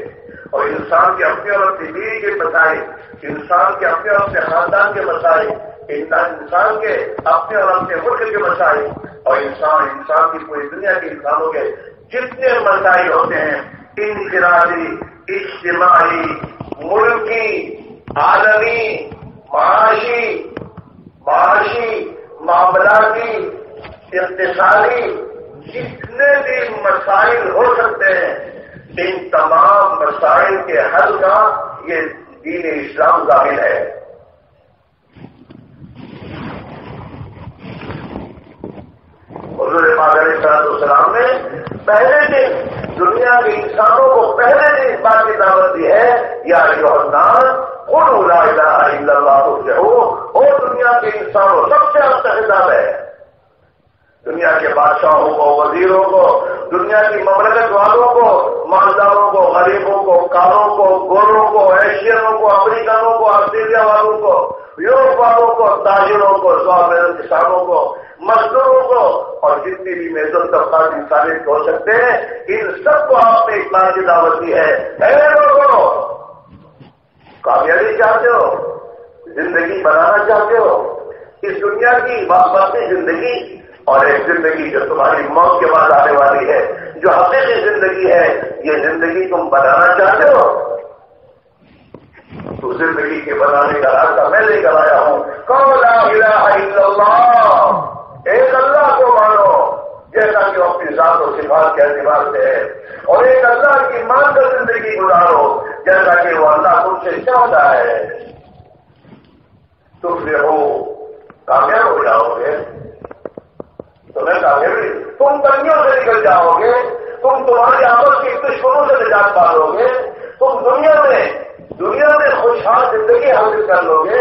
S2: اور انسان کے اپنے اور اپنی بیوی کے مسائل، انسان کے اپنے اور اپنے خاندان کے مسائل، انسان کے اپنے اور اپنے ملک کے مسائل اور انسان کی پوری دنیا کے انسانوں کے جتنے مسائل ہوتے ہیں انفرادی، اجتماعی، ملکی، عالمی، معاشی، معاملاتی، اقتصادی، جتنے بھی مسائل ہو سکتے ہیں ان تمام مسائل کے حل کا یہ دین اسلام ضامن ہے. حضور پاک علیہ السلام نے پہلے دن دنیا کے انسانوں کو پہلے دن اس بات کی دعوت دی ہے یا ایھا الناس قولوا لا الہ الا اللہ تفلحوا. اور دنیا کے انسانوں سب سے اچھا خطاب ہے دنیا کے بادشاہوں کو، وزیروں کو، دنیا کی مملکت والوں کو، مالداروں کو، غریبوں کو، کاروں کو، گوروں کو، ایشینوں کو، افریقانوں کو، آسٹریلیا والوں کو، یورپ والوں کو، تاجروں کو، کسانوں کو، مزدوروں کو اور جتنی بھی میزن طبقات انسانیت ہو سکتے ہیں ان سب کو آپ نے اسلام کی دعوت دی ہے. اے لوگوں کامیابی چاہتے ہو، زندگی بنانا چاہتے ہو، اس دنیا کی باقی زندگی اور ایک زندگی جو تمہاری موت کے بعد آنے والی ہے جو حقیقی زندگی ہے یہ زندگی تم بنانا چاہتے ہو تو زندگی کے بنانے کا راستہ میں لے کر آیا ہوں. قول لا الہ الا اللہ، ایک اللہ کو مانو جیسا کہ اپنی ذات و صفات کے اعتبار سے ہے اور ایک اللہ کی مان کر زندگی گزارو جیسا کہ وہ اللہ تم سے چاہتا ہے. تم دیکھو کامیاب ہو جاؤ گے، تمہیں کامیابی، تم تنگیوں سے نکل جاؤ گے، تم تمہاری آپس کی دشمنوں سے نجات پالو گے، تم دنیا میں خوشحال زندگی حاصل کر لو گے.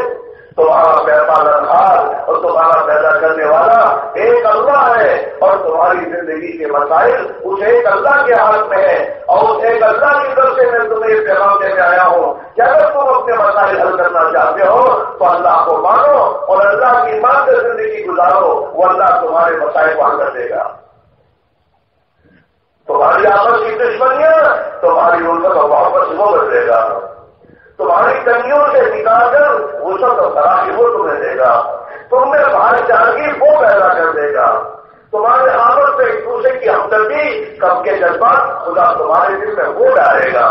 S2: تمہارا پالنہار اور تمہارا پیدا کرنے والا ایک اللہ ہے اور تمہاری زندگی کے مسائل اس ایک اللہ کے ہاتھ میں ہے اور اس ایک اللہ کی طرف سے میں تمہیں یہ پیغام دینے آیا ہوں کہ اگر تم اپنے مسائل حل کرنا چاہتے ہو تو اللہ کو مانو اور اللہ کی مان کر زندگی گزارو، وہ اللہ تمہارے مسائل کو حل کر دے گا. تمہاری آپس کی دشمنیاں تمہاری الفت اور محبت وہ بدلے گا، تمہاری تنگیوں سے نکال کر وسعت اور فراخی وہ تمہیں دے گا، تم میں بھائی چارگی وہ پیدا کر دے گا، تمہارے آپس میں ایک دوسرے کی ہمدردی کم کے جذبات خدا تمہارے دل میں وہ ڈالے گا.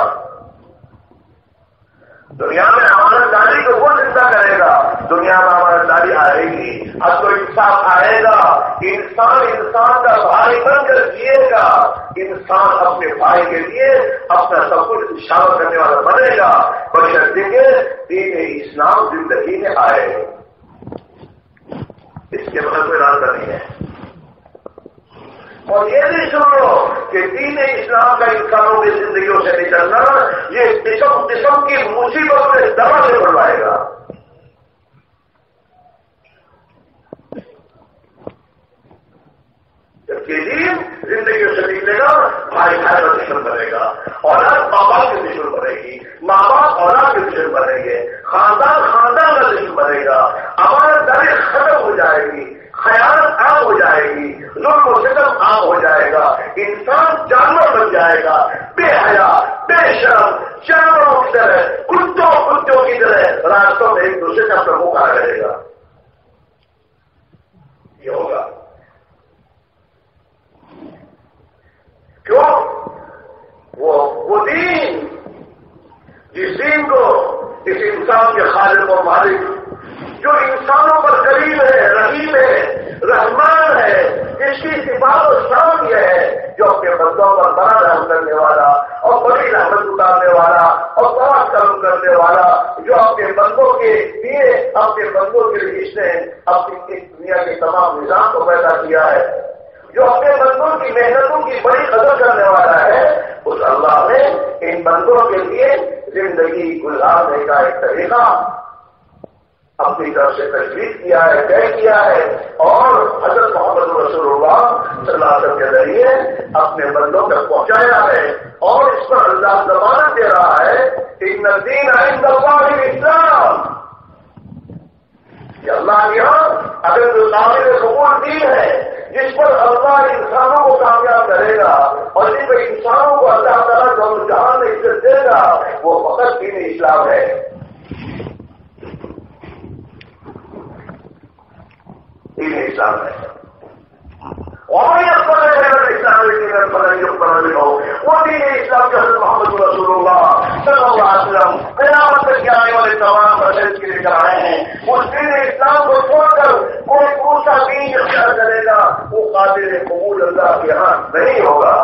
S2: دنیا میں امانتداری کو وہ زندہ کرے گا، دنیا میں امانتداری آئے گی، اب تو انصاف آئے گا، انسان کا بھائی بن کر جیے گا، انسان اپنے بھائی کے لیے اپنا سب کچھ اشارہ کرنے والا بنے گا بشرطے کہ دین اسلام زندگی میں آئے. اس کے بعد کوئی راستہ نہیں ہے. اور یہ بھی سنو کہ دین اسلام کا انسانوں کی زندگیوں سے نکلنا یہ قسم کی مصیبت میں دوا سے بڑھوائے گا. جبکہ دین زندگیوں سے نکلے گا، بھائی بھائی کا دشمن بنے گا، اولاد ماں باپ کے دشمن بنے گی، ماں باپ اولاد کے دشمن بنے گے، خاندان کا دشمن بنے گا، امانتداری ختم ہو جائے گی، خیانت عام ہو جائے گی، ظلم و ستم عام ہو جائے گا، انسان جانور بن جائے گا، بے حیا، بے شرم، جانوروں کی طرح، کتوں کی طرح راستوں میں ایک دوسرے کا پرمکھ آ رہے گا. یہ ہوگا کیوں؟ وہ دین جس دین کو اس انسان کے خالق و مالک جو انسانوں پر قریب ہے، رحیم ہے، رحمان ہے، جس کی صفات و شان یہ ہے، جو اپنے بندوں پر بڑا رحم کرنے والا اور بڑی رحمت اتارنے والا اور بڑا کرم کرنے والا، جو اپنے بندوں کے لیے اپنے بندوں کے لیے اس نے اپنی دنیا کے تمام نظام کو پیدا کیا ہے، جو اپنے بندوں کی محنتوں کی بڑی قدر کرنے والا ہے، اس اللہ نے ان بندوں کے لیے زندگی گزارنے کا ایک طریقہ اپنی طرف سے تجویز کیا ہے، طے کیا ہے، اور حضرت محمد رسول اللہ صلی اللہ علیہ وسلم کے ذریعے اپنے بندوں تک پہنچایا ہے، اور اس پر اللہ ضمانت دے رہا ہے ان الدین عند اللہ الاسلام، کہ اللہ کے یہاں اگر جو قابل قبول دین ہے جس پر اللہ انسانوں کو کامیاب کرے گا اور جن پر انسانوں کو اللہ تعالیٰ جو جہان میں عزت دے گا، وہ فقط دین اسلام ہے۔ دین اسلام ہے، اور یہ اسلام وہ دین اسلام کے حضرت محمد رسول اللہ صلی اللہ علیہ وسلم قیامت تک کے آنے والے تمام مسائل کے لے کر آئے ہیں۔ اس دین اسلام کو چھوڑ کر کوئی دوسرا دین اختیار کرے گا، وہ قابل قبول اللہ کے یہاں نہیں ہوگا۔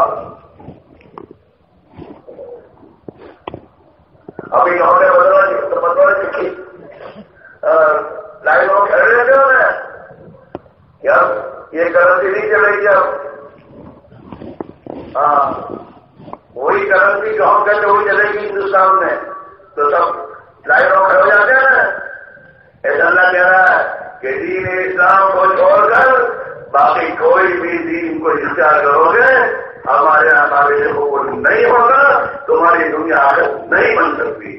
S2: ابھی انہوں نے بدلا لائنوں میں کھڑے رہتے ہو نا، کیا یہ کرنسی نہیں چلے گی اب؟ ہاں، وہی کرنسی جو ہم کہتے وہی چلے گی ہندوستان میں، تو سب لائنوں کھڑے ہو جاتے ہیں نا۔ ایسا اللہ کہہ رہا ہے کہ دین اسلام کو چھوڑ کر باقی کوئی بھی دین کو اختیار کرو گے ہمارے یہاں قابل قبول نہیں ہوگا، تمہاری دنیا آگے نہیں بن سکتی۔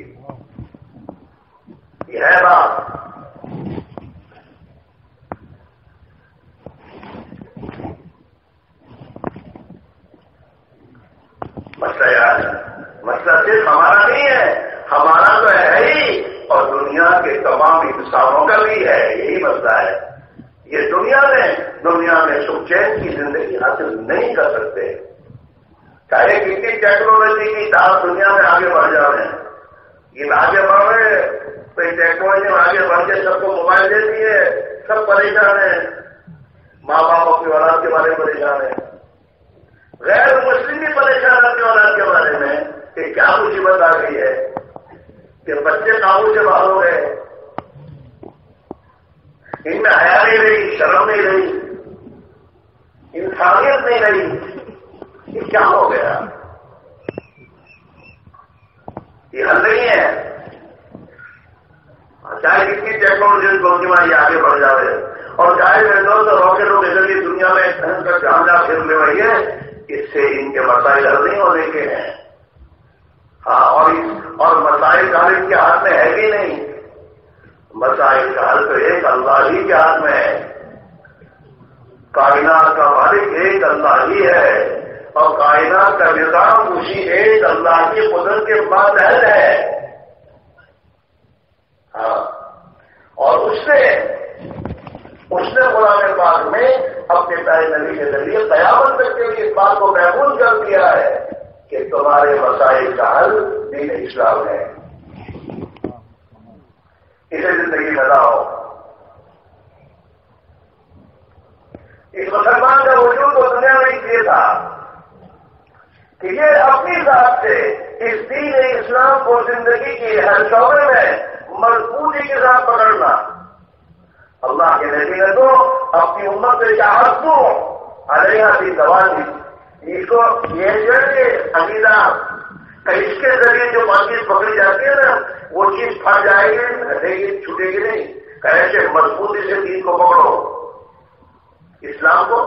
S2: یہ ہے بات۔ مسئلہ یاد ہے، مسئلہ صرف ہمارا نہیں ہے، ہمارا تو ہے ہی، اور دنیا کے تمام انسانوں کا بھی ہے، یہی مسئلہ ہے۔ یہ دنیا میں سکھ چین کی زندگی حاصل نہیں کر سکتے، چاہے کتنی ٹیکنالوجی کی دعوت دنیا میں آگے بڑھ جا رہے ہیں۔ یہ آگے بڑھ رہے تو ٹیکنالوجی میں آگے بڑھ کے سب کو موبائل دے دیے، سب پریشان ہیں، ماں باپ اپنی اولاد کے بارے میں پریشان ہیں، غیر مسلم بھی پریشان اپنی اولاد کے بارے میں کہ کیا مصیبت آ گئی ہے کہ بچے قابو سے باہر ہو گئے، ان میں حیا نہیں رہی، شرم نہیں رہی، انسانیت نہیں رہی، یہ کیا ہو گیا؟ یہ حل نہیں ہے، چاہے کتنی ٹیکنالوجی کو یہ آگے بڑھ جاوے، اور چاہے ونڈوز اور راکٹوں کے ذریعے دنیا میں جہاں جہاں پھر لے رہی ہے، اس سے ان کے مسائل حل نہیں ہونے کے ہیں۔ ہاں، اور مسائل کا حل ان کے ہاتھ میں ہے بھی نہیں، مسائل کا حل تو ایک اللہ ہی کے ہاتھ میں ہے، کائنات کا مالک ایک اللہ ہی ہے، اور کائنات کا نظام اسی ایک اللہ کی قدرت کے ماتحت ہے۔ ہاں، اور اس نے قرآن پاک میں اپنے پیارے نبی کے ذریعے قیامت تک کے لیے اس بات کو محفوظ کر دیا ہے کہ تمہارے مسائل کا حل دین اسلام ہے، اسے زندگی میں لاؤ۔ اس مسلمان کا وجود تو دنیا میں اس لیے تھا کہ یہ اپنی ذات سے اس دین اسلام کو زندگی کی ہر شعبے میں مضبوطی کے ساتھ پکڑنا۔ اللہ کے نبی نے تو اپنی امت سے چاہت کو علیہ کی زبان دی، اس کو یہ جڑ کے عقیدہ اس کے ذریعے جو چیز پکڑی جاتی ہے نا، وہ چیز پھٹ جائے گی، ہٹے گی، چھوٹے گی نہیں، ایسے مضبوطی سے دین کو پکڑو، اسلام کو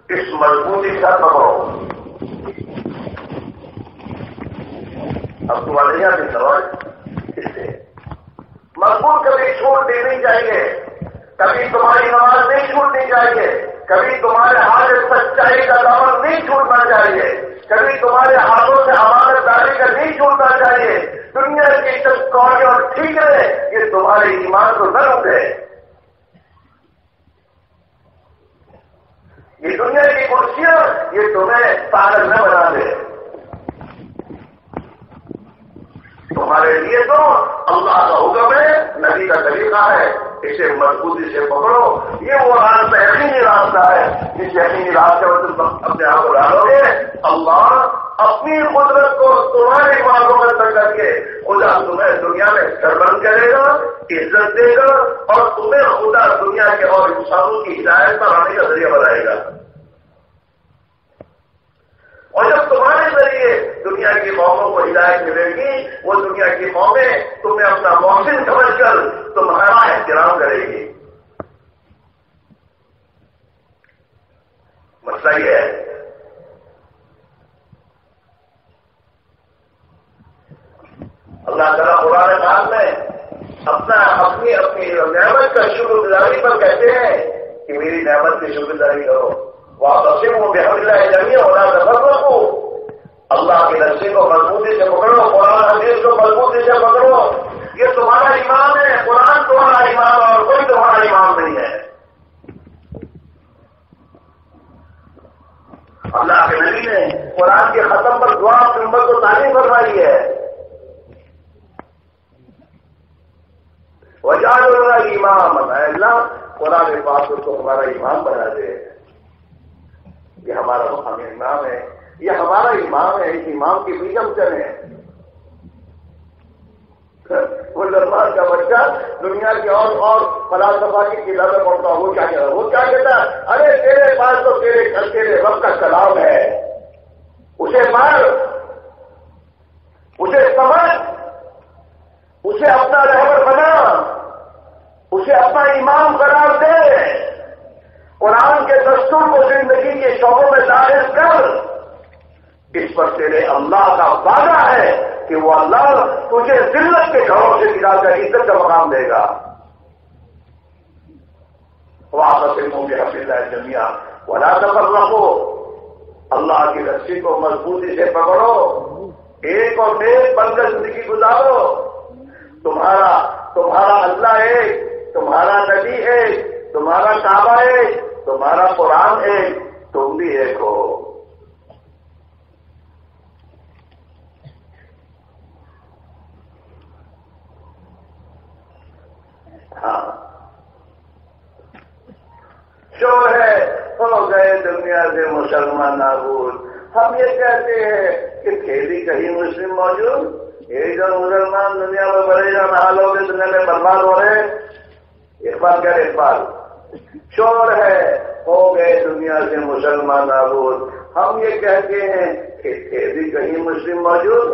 S2: اس مضبوطی سے پکڑو۔ اب تمہارے یہاں کی سوال اس سے مضبوط کبھی چھوڑ دینی چاہیے، کبھی تمہاری نماز نہیں چھوٹنی چاہیے، کبھی تمہارے ہاتھ سے سچائی کا دامن نہیں چھوٹنا چاہیے، کبھی تمہارے ہاتھوں سے امانت داری کا نہیں چھوٹنا چاہیے۔ دنیا کی سب قومی اور ٹھیک ہے، یہ تمہارے ایمان کو نہ روکے، یہ دنیا کی کرسیاں یہ تمہیں پاگل نہ بنا دے۔ تمہارے لیے تو اللہ کا حکم ہے، نبی کا طریقہ ہے، اسے مضبوطی سے پکڑو۔ یہ وہ راستہ یقینی راستہ ہے، جس یقینی راستے پر تم اپنے آپ کو ڈالو گے، اللہ اپنی قدرت کو تمہاری باتوں میں تک کر کے خدا تمہیں دنیا میں سربلند کرے گا، عزت دے گا، اور تمہیں خدا دنیا کے اور انسانوں کی ہدایت پر آنے کا ذریعہ بنائے گا۔ اور جب تمہارے ذریعے دنیا کی قوموں کو ہدایت ملے گی، وہ دنیا کی قومیں تمہیں اپنا محسن سمجھ کر تمہارا احترام کرے گی۔ مسئلہ یہ ہے اللہ تعالیٰ قرآن پاک میں اپنی نعمت کا شکر گزاری پر کہتے ہیں کہ میری نعمت کی شکر گزاری کرو، واقعی وہ بحمد اللہ جمیع ہونا سفر کو، اللہ کی رسی کو مضبوطی سے پکڑو، قرآن حدیث کو مضبوطی سے پکڑو، یہ تمہارا ایمان ہے، قرآن تمہارا ایمان اور کوئی تمہارا ایمان نہیں ہے۔ اللہ کے نبی نے قرآن کے ختم پر دعا امت کو تعلیم فرمائی ہے، وجعل اللہ امام، اے اللہ قرآن پاک کو ہمارا ایمان بنا دے۔ یہ ہمارا مقام امام ہے، یہ ہمارا امام ہے، اس امام کے پیچھے ہم چلیں۔ وہ دربار کا بچہ دنیا کے اور فلاسفہ کی کتابیں پڑھتا وہ کیا کہتا ہے؟ وہ کیا کہتا ہے؟ ارے تیرے پاس تو تیرے رب کا کلام ہے، اسے مار، اسے سمجھ، اسے اپنا رہبر بنا، اسے اپنا امام قرار دے، قرآن کے دستور کو زندگی کے شعبوں میں داخل کر۔ اس پر تیرے اللہ کا وعدہ ہے کہ وہ اللہ تجھے ذلت کے گھروں سے گرا کر عزت کا مقام دے گا۔ واقعوں کے حفظ اللہ جمیع ولا تفرقوا، اللہ کی رسی کو مضبوطی سے پکڑو، ایک اور نیک بن کر زندگی گزارو۔ تمہارا اللہ ایک، تمہارا نبی ایک، تمہارا کعبہ ایک، تمہارا قرآن ایک، تم بھی ایک ہو۔ ہاں شور ہے، ہو گئے دنیا سے مسلمان نابود۔ ہم یہ کہتے ہیں کہ پھر بھی کہیں مسلم موجود، ایک جو مسلمان دنیا میں بڑے جان حال ہو گئے، دنیا میں برباد ہو رہے۔ اقبال کہہ رہے اقبال، شور ہے ہو گئے دنیا سے مسلمان نابود، ہم یہ کہتے ہیں کہ پھر بھی کہیں مسلم موجود۔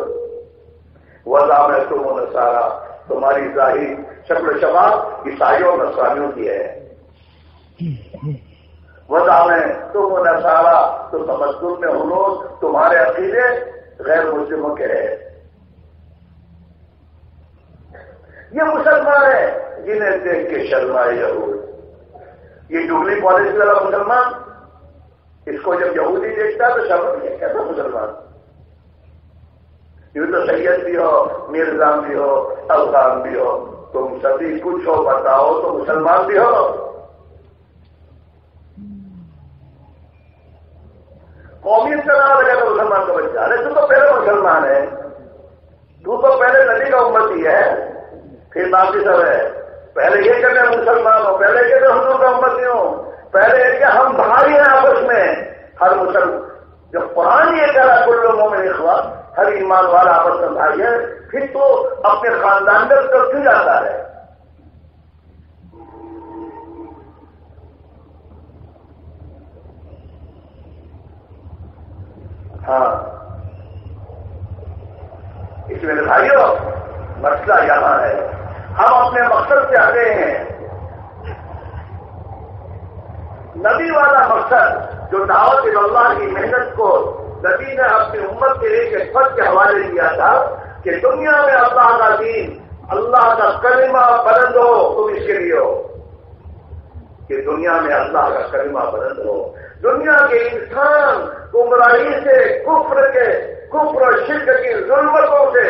S2: وضع میں تم و نصارا، تمہاری ظاہر شکل و شباب عیسائیوں اور نصرانیوں کی ہے۔ وضع میں تم و نصارا، تو تمدن میں ہنوز تمہارے عقیدے غیر مسلموں کے ہیں۔ یہ مسلمان ہیں جنہیں دیکھ کے شرمائے یہود، یہ جبلی پالیسی والا مسلمان، اس کو جب یہودی دیکھتا تو شرم نہیں، کیسا مسلمان؟ یہ تو سید بھی ہو، مرزا بھی ہو، افغان بھی ہو، تم سبھی کچھ ہو، بتاؤ تو مسلمان بھی ہو۔ قومیت کا نام لگا تو مسلمان کا بچہ، ارے تو پہلے مسلمان ہے، تو پہلے نبی کا امتی ہے، پھر باقی سب ہے۔ پہلے یہ کہ میں مسلمان ہوں، پہلے کہ میں حضور کا امتی ہوں، پہلے کہ ہم بھائی ہیں آپس میں۔ ہر مسلمان جب قرآن یہ کہہ رہا ہے کل مومن اخوہ، ہر ایمان والا آپس میں بھائی ہے، پھر تو اپنے خاندان میں تو کیوں جاتا ہے؟ ہاں اس میں بھائیوں مسئلہ یہاں ہے، ہم اپنے مقصد سے آگے ہیں۔ نبی والا مقصد جو دعوت اللہ کی محنت کو نبی نے اپنی امت کے ایک فرد کے حوالے دیا تھا کہ دنیا میں اللہ کا دین، اللہ کا کلمہ بلند ہو، تم اس کے لیے ہو کہ دنیا میں اللہ کا کلمہ بلند ہو، دنیا کے انسان گمراہی سے، کفر اور شرک کی ظلمتوں سے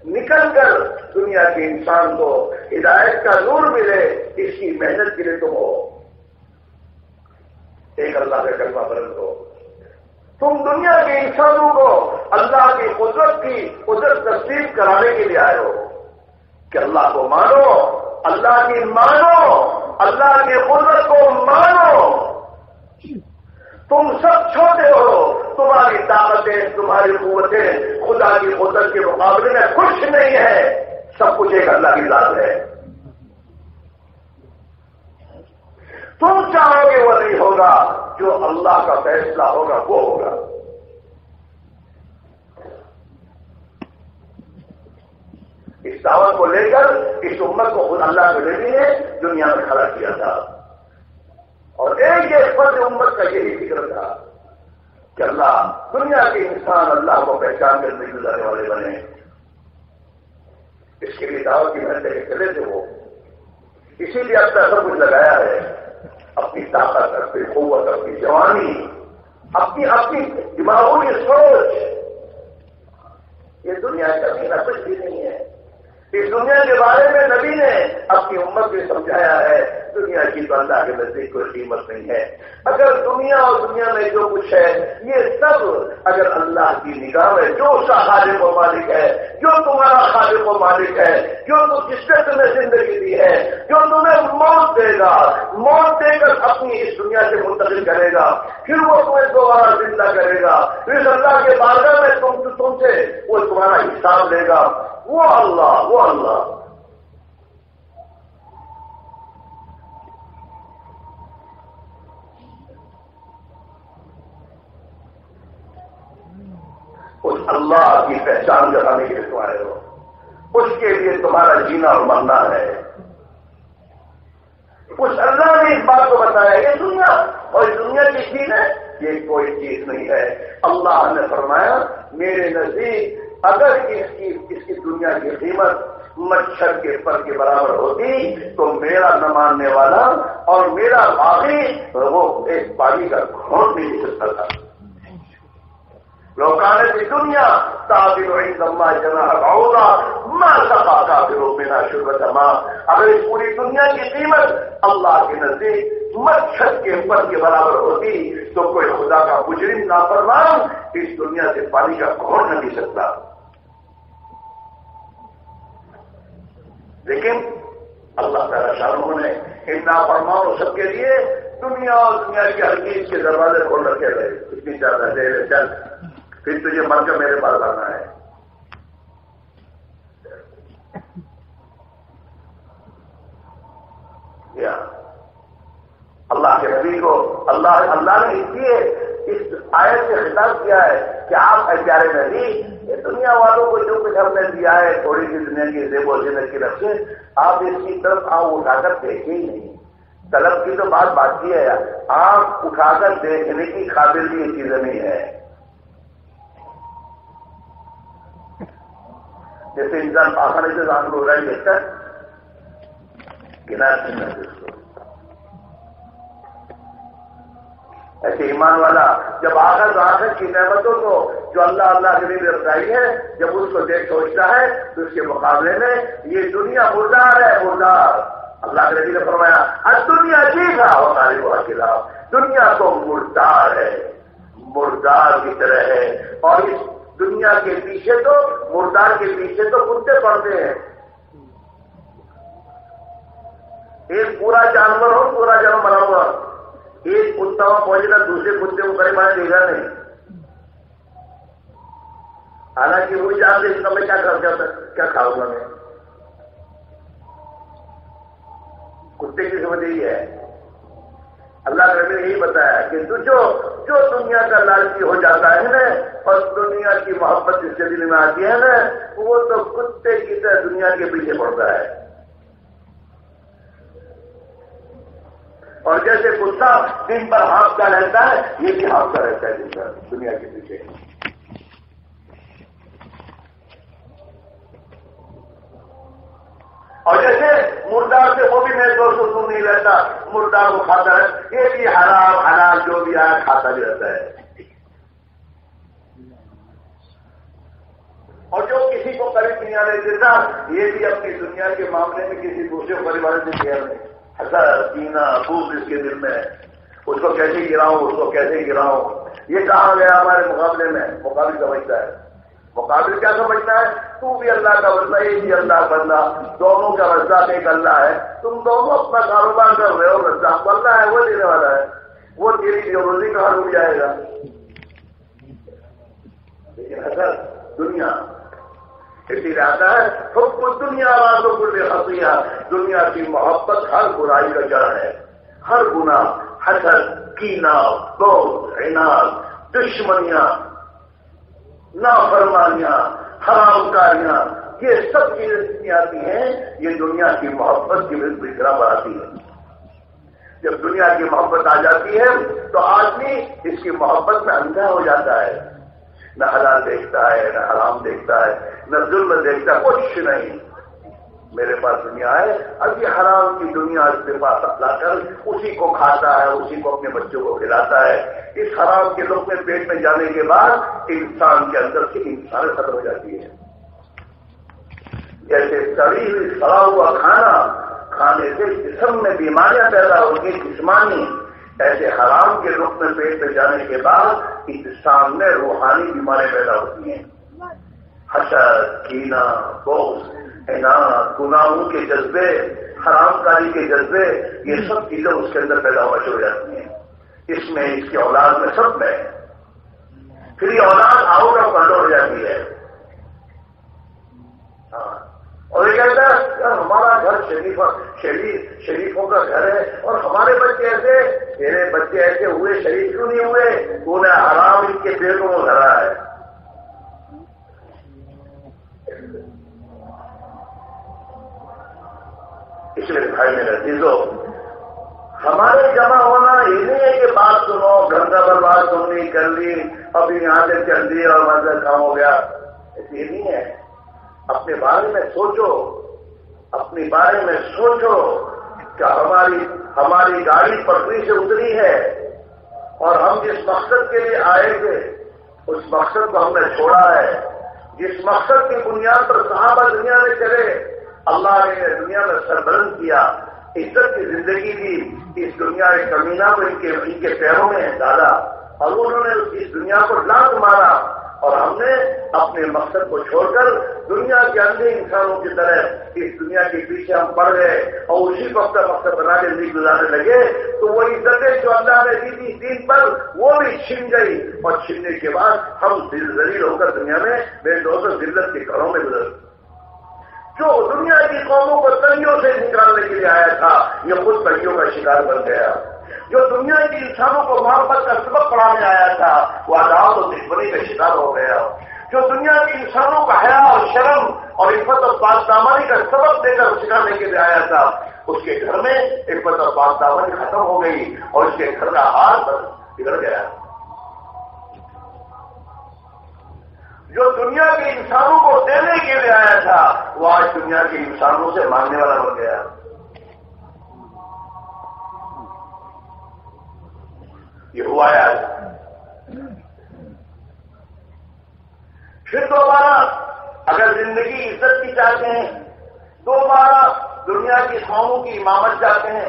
S2: نکل کر دنیا کے انسان کو ہدایت کا نور ملے، اس کی محنت کے لیے تم ہو، ایک اللہ کا کلمہ بلند ہو۔ تم دنیا کے انسانوں کو اللہ کی قدرت تسلیم کرانے کے لیے آئے ہو کہ اللہ کو مانو، اللہ کی مانو، اللہ کی قدرت کو مانو۔ تم سب چھوٹے ہو، تمہاری طاقتیں، تمہاری قوتیں خدا کی قدرت کے مقابلے میں کچھ نہیں ہے، سب کچھ ایک اللہ کی ذات ہے۔ تم چاہو گے وہ نہیں ہوگا، جو اللہ کا فیصلہ ہوگا وہ ہوگا۔ اس دعوت کو لے کر اس امت کو خود اللہ کے نبی نے دنیا میں کھڑا کیا تھا، اور ایک فرد امت کا یہی فکر تھا کہ اللہ دنیا کے انسان اللہ کو پہچان کر نہیں گزارنے والے بنے۔ اس کے لیے دعوت کی محنت کے چلے تھے وہ، اسی لیے اب تک سب کچھ لگایا ہے، اپنی طاقت، اپنی قوت، اپنی جوانی، اپنی دماغی سوچ۔ یہ دنیا کا میرا کچھ بھی نہیں ہے۔ اس دنیا کے بارے میں نبی نے اپنی امت کو سمجھایا ہے، دنیا کی تو اللہ کے نزدیک کوئی قیمت نہیں ہے۔ اگر دنیا اور دنیا میں جو کچھ ہے یہ سب اگر اللہ کی نگاہ میں جو اس کا خالق و مالک ہے، جو تمہارا خالق و مالک ہے، جو جس نے تمہیں زندگی دی ہے، جو تمہیں موت دے گا، موت دے کر اپنی اس دنیا سے منتقل کرے گا، پھر وہ تمہیں دوبارہ زندہ کرے گا، پھر اللہ کے بارگاہ میں تم سے وہ تمہارا حساب لے گا، وہ اللہ۔ اس اللہ کی پہچان جتانے کے لیے تم آئے ہو، اس کے لیے تمہارا جینا اور مرنا ہے۔ اس اللہ نے اس بات کو بتایا، یہ دنیا اور اس دنیا کی چیز ہے، یہ کوئی چیز نہیں ہے۔ اللہ نے فرمایا میرے نزدیک اگر اس کی دنیا کی قیمت مچھر کے پر کے برابر ہوتی تو میرا نہ ماننے والا اور میرا باغی وہ ایک پانی کا گھونٹ نہیں دے سکتا تھا۔ لوکانے کی دنیا تعبیر عند اللہ جناح بعوضہ ما سقى کافر منها شربة ماء۔ اگر اس پوری دنیا کی قیمت اللہ کے نزدیک مچھر کے پر کے برابر ہوتی تو کوئی خدا کا مجرم نافرمان اس دنیا سے پانی کا گھونٹ نہ دے سکتا۔ لیکن اللہ تعالیٰ شاہ نے ان نافرمانوں سب کے لیے دنیا اور دنیا کی ہر چیز کے دروازے کھول رکھے رہے، اتنی زیادہ دیر چل، پھر تجھے مر کر میرے پاس آنا ہے۔ یا اللہ کے نبی کو اللہ نے اس لیے اس آیت سے خطاب کیا ہے کہ آپ اے پیارے نبی، یہ دنیا والوں کو جو کچھ ہم نے دیا ہے تھوڑی سی دنیا کی زیب و زینت کی رکھے، آپ اس کی طرف آپ اٹھا کر دیکھیں ہی نہیں۔ طلب کی تو بات باقی ہے، آپ اٹھا کر دیکھنے کی قابل بھی یہ چیزیں نہیں ہے۔ جیسے انسان پاخانے سے آنکھ رو رہا ہے دیکھتا ہے کنار سے محسوس کو، ایسے ایمان والا جب آخر کی نعمتوں کو جو اللہ کے لیے بتائی ہے جب اس کو دیکھ سوچتا ہے تو اس کے مقابلے میں یہ دنیا مردار ہے، مردار۔ اللہ کے نبی نے فرمایا دنیا جیسا ہوتا ہے وہ خلاف، دنیا تو مردار ہے، مردار کی طرح ہے، اور اس دنیا کے پیچھے تو مردار کے پیچھے تو کتے پڑتے ہیں۔ ایک پورا جانور ہو، پورا جانور مرا ہوا، ایک کتا پہنچے گا دوسرے کتے کو کرے مانے دے گا نہیں، حالانکہ وہ جانتے اس کا میں کیا کھاؤں گا میں۔ کتے کی سمجھ یہی ہے، اللہ نے یہی بتایا کہ جو دنیا کا لالچی ہو جاتا ہے نا اور دنیا کی محبت جس کے دل میں آتی ہے نا وہ تو کتے کی طرح دنیا کے پیچھے پڑتا ہے۔ اور جیسے کتا دن پر ہانپتا رہتا ہے یہ بھی ہانپتا رہتا ہے دن پر دنیا کے پیچھے۔ اور جیسے مردار سے وہ بھی میرے دوست سن نہیں رہتا، مردار کو کھاتا ہے، یہ بھی حرام جو بھی آیا کھاتا بھی رہتا ہے۔ اور جو کسی کو قریب نہیں آنے دیتا یہ بھی اپنی دنیا کے معاملے میں کسی دوسرے کو قریب آنے سے کیا نہیں، حسد کینہ بغض اس کے دل میں ہے۔ اس کو کیسے گراؤں، اس کو کیسے گراؤں. یہ کہا گیا ہمارے مقابلے میں. مقابل سمجھتا ہے، مقابل کیا سمجھتا ہے؟ تو بھی اللہ کا بندہ، یہ بھی اللہ کا بندہ، دونوں کا رزاق ایک اللہ ہے. تم دونوں اپنا کاروبار کر رہے ہو، رزاق اللہ ہے، وہ دینے والا ہے. وہ تیری روزی کہاں ڈوب جائے گا. لیکن اگر دنیا اسی رہتا ہے حب الدنیا والوں کو خطیہ، دنیا کی محبت ہر برائی کا جڑ ہے. ہر گناہ، حسد، کینہ، بغض، عناد، دشمنیاں، نافرمانیاں، حرام کاریاں، یہ سب چیزیں جتنی آتی ہیں یہ دنیا کی محبت کی بکھرا بڑھاتی ہے. جب دنیا کی محبت آ جاتی ہے تو آدمی اس کی محبت میں اندھا ہو جاتا ہے. نہ حلال دیکھتا ہے، نہ حرام دیکھتا ہے، نہ ظلم دیکھتا ہے، کچھ نہیں. میرے پاس دنیا ہے، اب یہ حرام کی دنیا اس کے پاس لا کر اسی کو کھاتا ہے، اسی کو اپنے بچوں کو کھلاتا ہے. اس حرام کے لقمے پیٹ میں جانے کے بعد انسان کے اندر سے انسان ختم ہو جاتی ہے. جیسے سڑی ہوئی سڑا ہوا کھانا کھانے سے جسم میں بیماریاں پیدا ہوگی جسمانی، ایسے حرام کے لقمے پیٹ میں جانے کے بعد انسان میں روحانی بیماریاں پیدا ہوتی ہیں. حسد، کینہ، بغض، عناد، گناہوں کے جذبے، حرام کاری کے جذبے، یہ سب چیزیں اس کے اندر پیدا ہونا شروع ہو جاتی ہیں. اس میں، اس کی اولاد میں، سب میں. پھر یہ اولاد آؤٹ آف کنٹرول ہو جاتی ہے. اور یہ کہتا ہے ہمارا گھر شریفوں کا گھر ہے اور ہمارے بچے ایسے، میرے بچے ایسے ہوئے، شریف کیوں نہیں ہوئے؟ انہیں حرام ان کے پیٹوں میں دھرا ہے. اس لیے بھائی میرے عزیزو، ہمارے جمع ہونا یہ نہیں ہے کہ بات سنو، گھنٹہ بھر بات سننی کر لی، ابھی یہاں سے چل دی اور منظر کام ہو گیا. یہ نہیں ہے. اپنے بارے میں سوچو، اپنے بارے میں سوچو کہ ہماری گاڑی پٹری سے اتری ہے اور ہم جس مقصد کے لیے آئے تھے اس مقصد کو ہم نے چھوڑا ہے. جس مقصد کی بنیاد پر صحابہ دنیا میں چلے، اللہ نے دنیا میں سربلند کیا، عزت کی زندگی دی. اس دنیا کے کمینہ کو ان کے پیروں میں ڈالا اور انہوں نے اس دنیا کو لات مارا، اور ہم نے اپنے مقصد کو چھوڑ کر دنیا کے اندھے انسانوں کی طرح اس دنیا کے پیچھے ہم پڑ گئے اور اسی کو اپنا مقصد بنا کے زندگی گزارنے لگے. تو وہ عزتیں جو اللہ نے دی تھی دین پر، وہ بھی چھن گئی، اور چھننے کے بعد ہم ذلیل ہو کر دنیا میں میرے دوستوں ذلت کے گھروں میں گزر. جو دنیا کی قوموں کو تنگیوں سے نکالنے کے لیے آیا تھا، یہ خود تنگیوں کا شکار بن گیا. جو دنیا کے انسانوں کو محبت کا سبق پڑھانے آیا تھا، وہ عداوت اور دشمنی کا شکار ہو گیا. جو دنیا کے انسانوں کا حیا اور شرم اور عفت اور پاکدامنی کا سبق دے کر سکھانے کے لیے آیا تھا، اس کے گھر میں عفت اور پاکدامنی ختم ہو گئی اور اس کے گھر کا حال بگڑ گیا. جو دنیا کے انسانوں کو دینے کے لیے آیا تھا، وہ آج دنیا کے انسانوں سے مانگنے والا بن گیا. یہ ہوا ہے آج. پھر دوبارہ اگر زندگی عزت کی چاہتے ہیں، دوبارہ دنیا کی قوموں کی امامت چاہتے ہیں،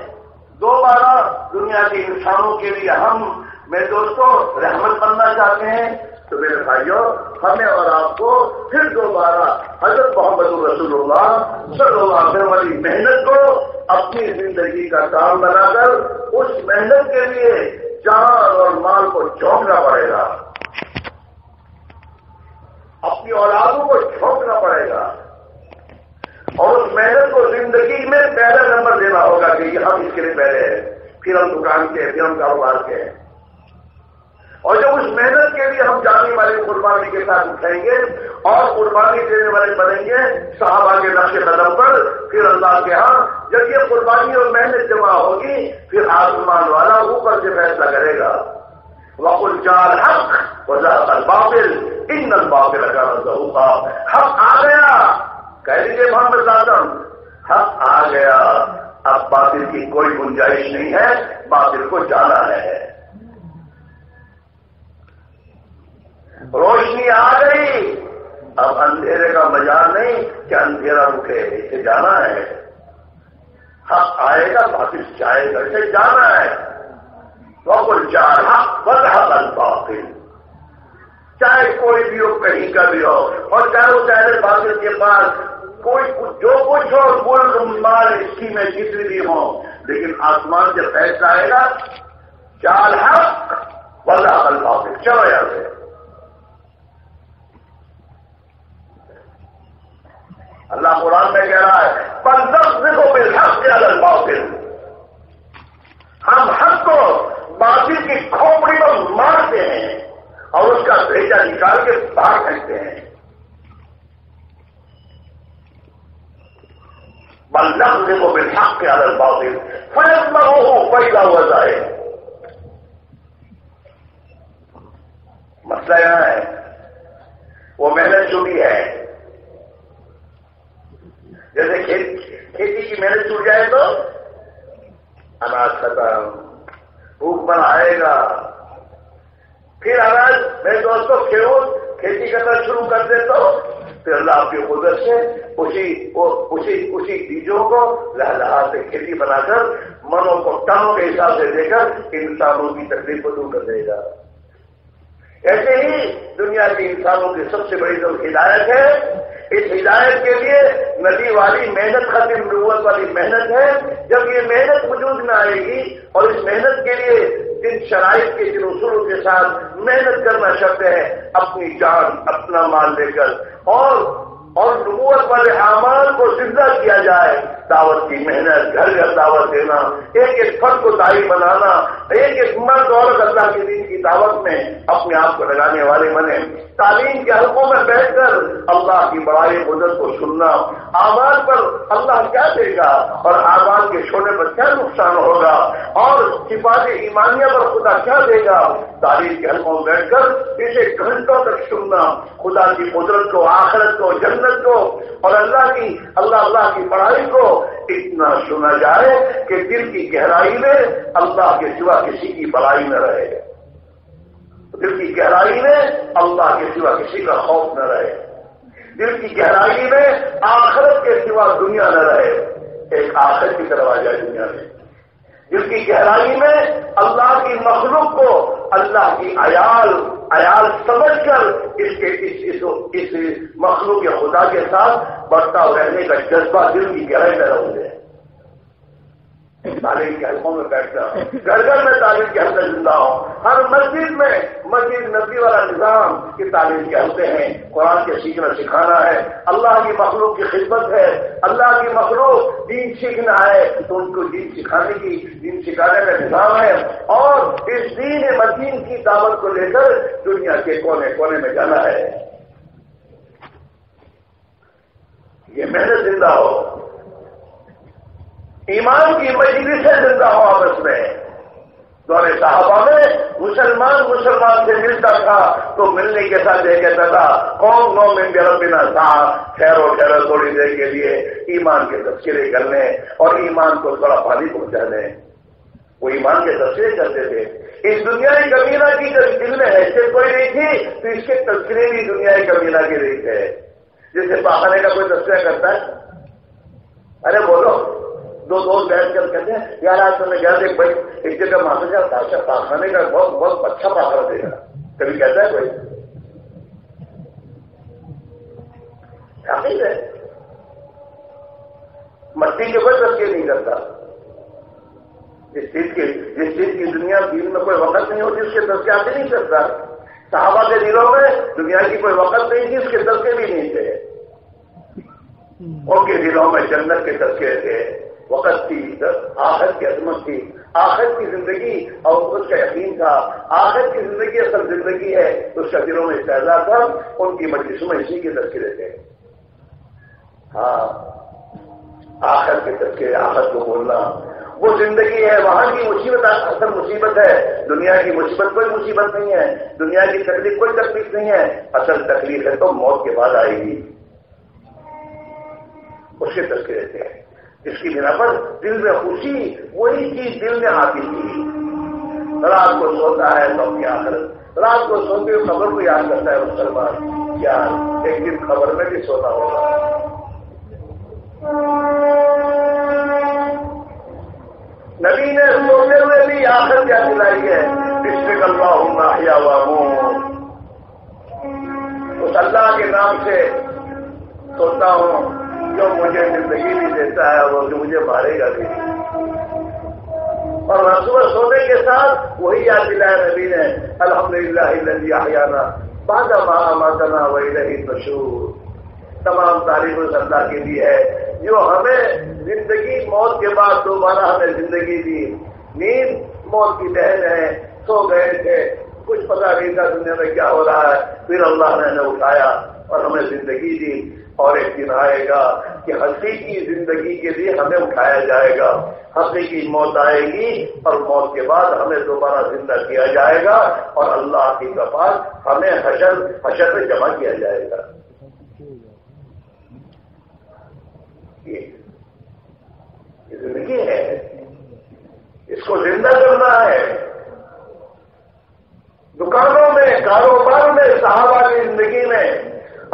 S2: دوبارہ دنیا کے انسانوں کے لیے ہم میرے دوستوں رحمت بننا چاہتے ہیں، تو میرے بھائیوں ہمیں اور آپ کو پھر دوبارہ حضرت محمد رسول اللہ صلی اللہ علیہ وسلم والی محنت کو اپنی زندگی کا کام بنا کر اس محنت کے لیے جان اور مال کو جھونکنا پڑے گا، اپنی اولادوں کو جھونکنا پڑے گا، اور اس محنت کو زندگی میں پہلا نمبر دینا ہوگا کہ ہم اس کے لیے پہلے ہیں، پھر ہم دکان کے، پھر ہم کاروبار کے. اور جب اس محنت کے لیے ہم جانے والے قربانی کے ساتھ اٹھیں گے اور قربانی دینے والے بنیں گے صحابہ کے نقش قدم پر، پھر اللہ کے ہاں جب یہ قربانی اور محنت جمع ہوگی، پھر آسمان والا اوپر سے فیصلہ کرے گا. وَقُلْ جَاءَ الْحَقُّ وَزَهَقَ الْبَاطِلُ إِنَّ الْبَاطِلَ كَانَ زَهُوقًا. حق آ گیا، کہہ دیجیے محمد صلی اللہ علیہ وسلم، حق آ گیا، اب باطل کی کوئی گنجائش نہیں ہے، باطل کو جانا ہے. روشنی آ گئی، اب اندھیرے کا مجال نہیں کہ اندھیرا رکے، اسے جانا ہے. حق آئے گا، باطل جائے گا، اسے جانا ہے. وقل جاء الحق وزهق الباطل، چاہے کوئی بھی ہو، کہیں کا بھی ہو، اور چاہے وہ چاہے باطل کے پاس کوئی جو کچھ ہو، ملک مال اسکیمیں جتنی بھی ہوں، لیکن آسمان سے فیصلہ آئے گا جاء الحق وزهق الباطل، چلو یہاں سے۔ اللہ قرآن میں کہہ رہا ہے فَنَصْبِرُ بِالْحَقِّ عَلَى الْبَاطِلِ، ہم حق کو باطل کی کھوپڑی پر مارتے ہیں اور اس کا بھیجا نکال کے باہر پھینکتے ہیں۔ فَنَصْبِرُ بِالْحَقِّ عَلَى الْبَاطِلِ فَيَدْمَغُهُ فَإِذَا هُوَ زَاهِقٌ۔ مسئلہ یہاں ہے وہ محنت جو بھی ہے، جیسے کھیتی کی محنت چھوٹ جائے تو اناج ختم، بھوک پر آئے گا، پھر اناج میرے دوستوں کھیتی کرنا شروع کر دے تو پھر اللہ آپ کی قدرت سے اسی بیجوں کو لہا سے کھیتی بنا کر منوں کو ٹنوں کے حساب سے دے کر انسانوں کی تکلیف کو دور کر دے گا۔ ایسے ہی دنیا کے انسانوں کی سب سے بڑی جو ہدایت ہے، اس ہدایت کے لیے نبی والی محنت ختم نبوت والی محنت ہے۔ جب یہ محنت وجود میں آئے گی اور اس محنت کے لیے جن شرائط کے جن اصولوں کے ساتھ محنت کرنا شرط ہے، اپنی جان اپنا مال لے کر اور نبوت والے اعمال کو زندہ کیا جائے، دعوت کی محنت، گھر گھر دعوت دینا، ایک ایک فرد کو داعی بنانا، ایک ایک مرد عورت اللہ کے دین کی دعوت میں اپنے آپ کو لگانے والے بنے، تعلیم کے حلقوں میں بیٹھ کر اللہ کی بڑائی قدرت کو سننا، اعمال پر اللہ کیا دے گا اور اعمال کے چھوڑنے پر کیا نقصان ہوگا اور صفات ایمانیہ پر خدا کیا دے گا، تعلیم کے حلقوں میں بیٹھ کر اسے گھنٹوں تک سننا، خدا کی قدرت کو، آخرت کو، جنت کو اور اللہ کی بڑائی کو اتنا سنا جائے کہ دل کی گہرائی میں اللہ کے سوا کسی کی بڑائی نہ رہے، دل کی گہرائی میں اللہ کے سوا کسی کا خوف نہ رہے، دل کی گہرائی میں آخرت کے سوا دنیا نہ رہے، ایک آخرت کی طرف آ جائے دنیا میں، دل کی گہرائی میں اللہ کی مخلوق کو اللہ کی عیال سمجھ کر اس مخلوق خدا کے ساتھ برتاؤ رہنے کا جذبہ دل کی گہرائی میں رہو گے۔ تعلیم کے حلقوں میں بیٹھنا، گھر گھر میں تعلیم کے حلقے زندہ ہوں، ہر مسجد میں مسجد نبی والا نظام کی تعلیم کے حلقے ہیں، قرآن کے سیکھنا سکھانا ہے، اللہ کی مخلوق کی خدمت ہے، اللہ کی مخلوق دین سیکھنا ہے تو ان کو دین سکھانے کا نظام ہے اور اس دین مدین کی دعوت کو لے کر دنیا کے کونے کونے میں جانا ہے۔ یہ محنت زندہ ہو، ایمان کی مجلس سے زندہ ہو آپس میں۔ دور صحابہ میں مسلمان سے ملتا تھا تو ملنے کے ساتھ یہ کہتا تھا قوم نو من بربنا صاحب، ٹھہرو تھوڑی دیر کے لیے ایمان کے تذکرے کرنے اور ایمان کو تھوڑا پانی پہنچانے، وہ ایمان کے تذکرے کرتے تھے۔ اس دنیائی کمینہ کی دل میں حیثیت کوئی نہیں تھی تو اس کے تذکرے بھی دنیائی کمینہ کے نہیں تھے۔ جیسے پاخانے کا کوئی تذکرہ کرتا ہے، ارے بولو، دو دوست بیٹھ کر کہتے ہیں یار آج تم نے گیا ایک جگہ ماسٹر صاحب پاخانے کا بہت اچھا پاخانہ دے گا، کبھی کہتا ہے کوئی؟ حقیقت ہے، مستی کے کوئی تذکرے نہیں کرتا۔ جس چیز کی دنیا دین میں کوئی وقت نہیں ہوتی اس کے تذکرے آتے نہیں کرتا۔ صحابہ کے دلوں میں دنیا کی کوئی وقت نہیں تھی، اس کے تذکرے بھی نہیں تھے، ان کے دلوں میں جنت کے تذکرے تھے، وقت تھی، آخرت کی عظمت تھی، آخرت کی زندگی اور اس کا یقین تھا، آخرت کی زندگی اصل زندگی ہے، اس کا دلوں میں استعداد تھا، ان کی مجلسوں میں اسی کے تذکرے تھے۔ ہاں، آخرت کے تذکرے، آخرت کو بولنا، وہ زندگی ہے، وہاں کی مصیبت اصل مصیبت ہے، دنیا کی مصیبت کوئی مصیبت نہیں ہے، دنیا کی تکلیف کوئی تکلیف نہیں ہے، اصل تکلیف ہے تو موت کے بعد آئے گی، اس کے تذکرے تھے۔ اس کی بنا پر دل میں خوشی، وہی چیز دل میں آتی تھی۔ رات کو سوتا ہے تو اپنی آخرت، رات کو سوتے ہوئے خبر کو یاد کرتا ہے مسلمان، کیا ایک دن خبر میں بھی سونا ہوگا۔ نبی نے سوتے ہوئے بھی آخر کیا دلائی ہے؟ بسمک اللہم احیا و اموت، اس اللہ کے نام سے سوتا ہوں جو مجھے زندگی بھی دیتا ہے اور جو مجھے مارے گا بھی، اور صبح سونے کے ساتھ وہی یاد دلایا نبی نے، الحمدللہ الذی احیانا بعد ما اماتنا والیہ النشور، تمام تعریف اس اللہ کے لیے ہے جو ہمیں زندگی موت کے بعد دوبارہ ہمیں زندگی دی۔ نیند موت کی لہر ہے، سو گئے تھے، کچھ پتہ نہیں تھا دنیا میں کیا ہو رہا ہے، پھر اللہ نے ہمیں اٹھایا اور ہمیں زندگی دی، اور ایک دن آئے گا کہ حقیقی زندگی کے لیے ہمیں اٹھایا جائے گا، حقیقی موت آئے گی اور موت کے بعد ہمیں دوبارہ زندہ کیا جائے گا اور اللہ کی کفار ہمیں حشر میں جمع کیا جائے گا۔ یہ زندگی ہے، اس کو زندہ کرنا ہے۔ دکانوں میں، کاروبار میں، صحابہ کی زندگی میں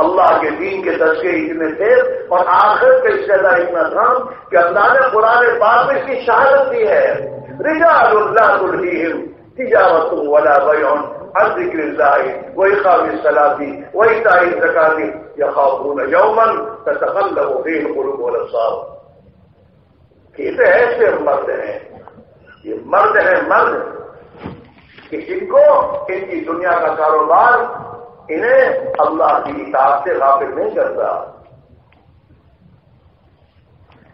S2: اللہ کے دین کے تذکرے اتنے تھے اور آخر کا حصہ اتنا تھا کہ اللہ نے قرآن پاک میں اس کی شہادت دی ہے، رجال لا تلہیہم تجارۃ ولا بیع عن ذکر اللہ وإقام الصلاۃ وإیتاء الزکاۃ یخافون یوما تتقلب فیہ القلوب والابصار۔ یہ ایسے مرد ہیں، یہ مرد ہیں، مرد کہ جن کو ان کی دنیا کا کاروبار انہیں اللہ کی اطاعت سے غافل نہیں کرتا۔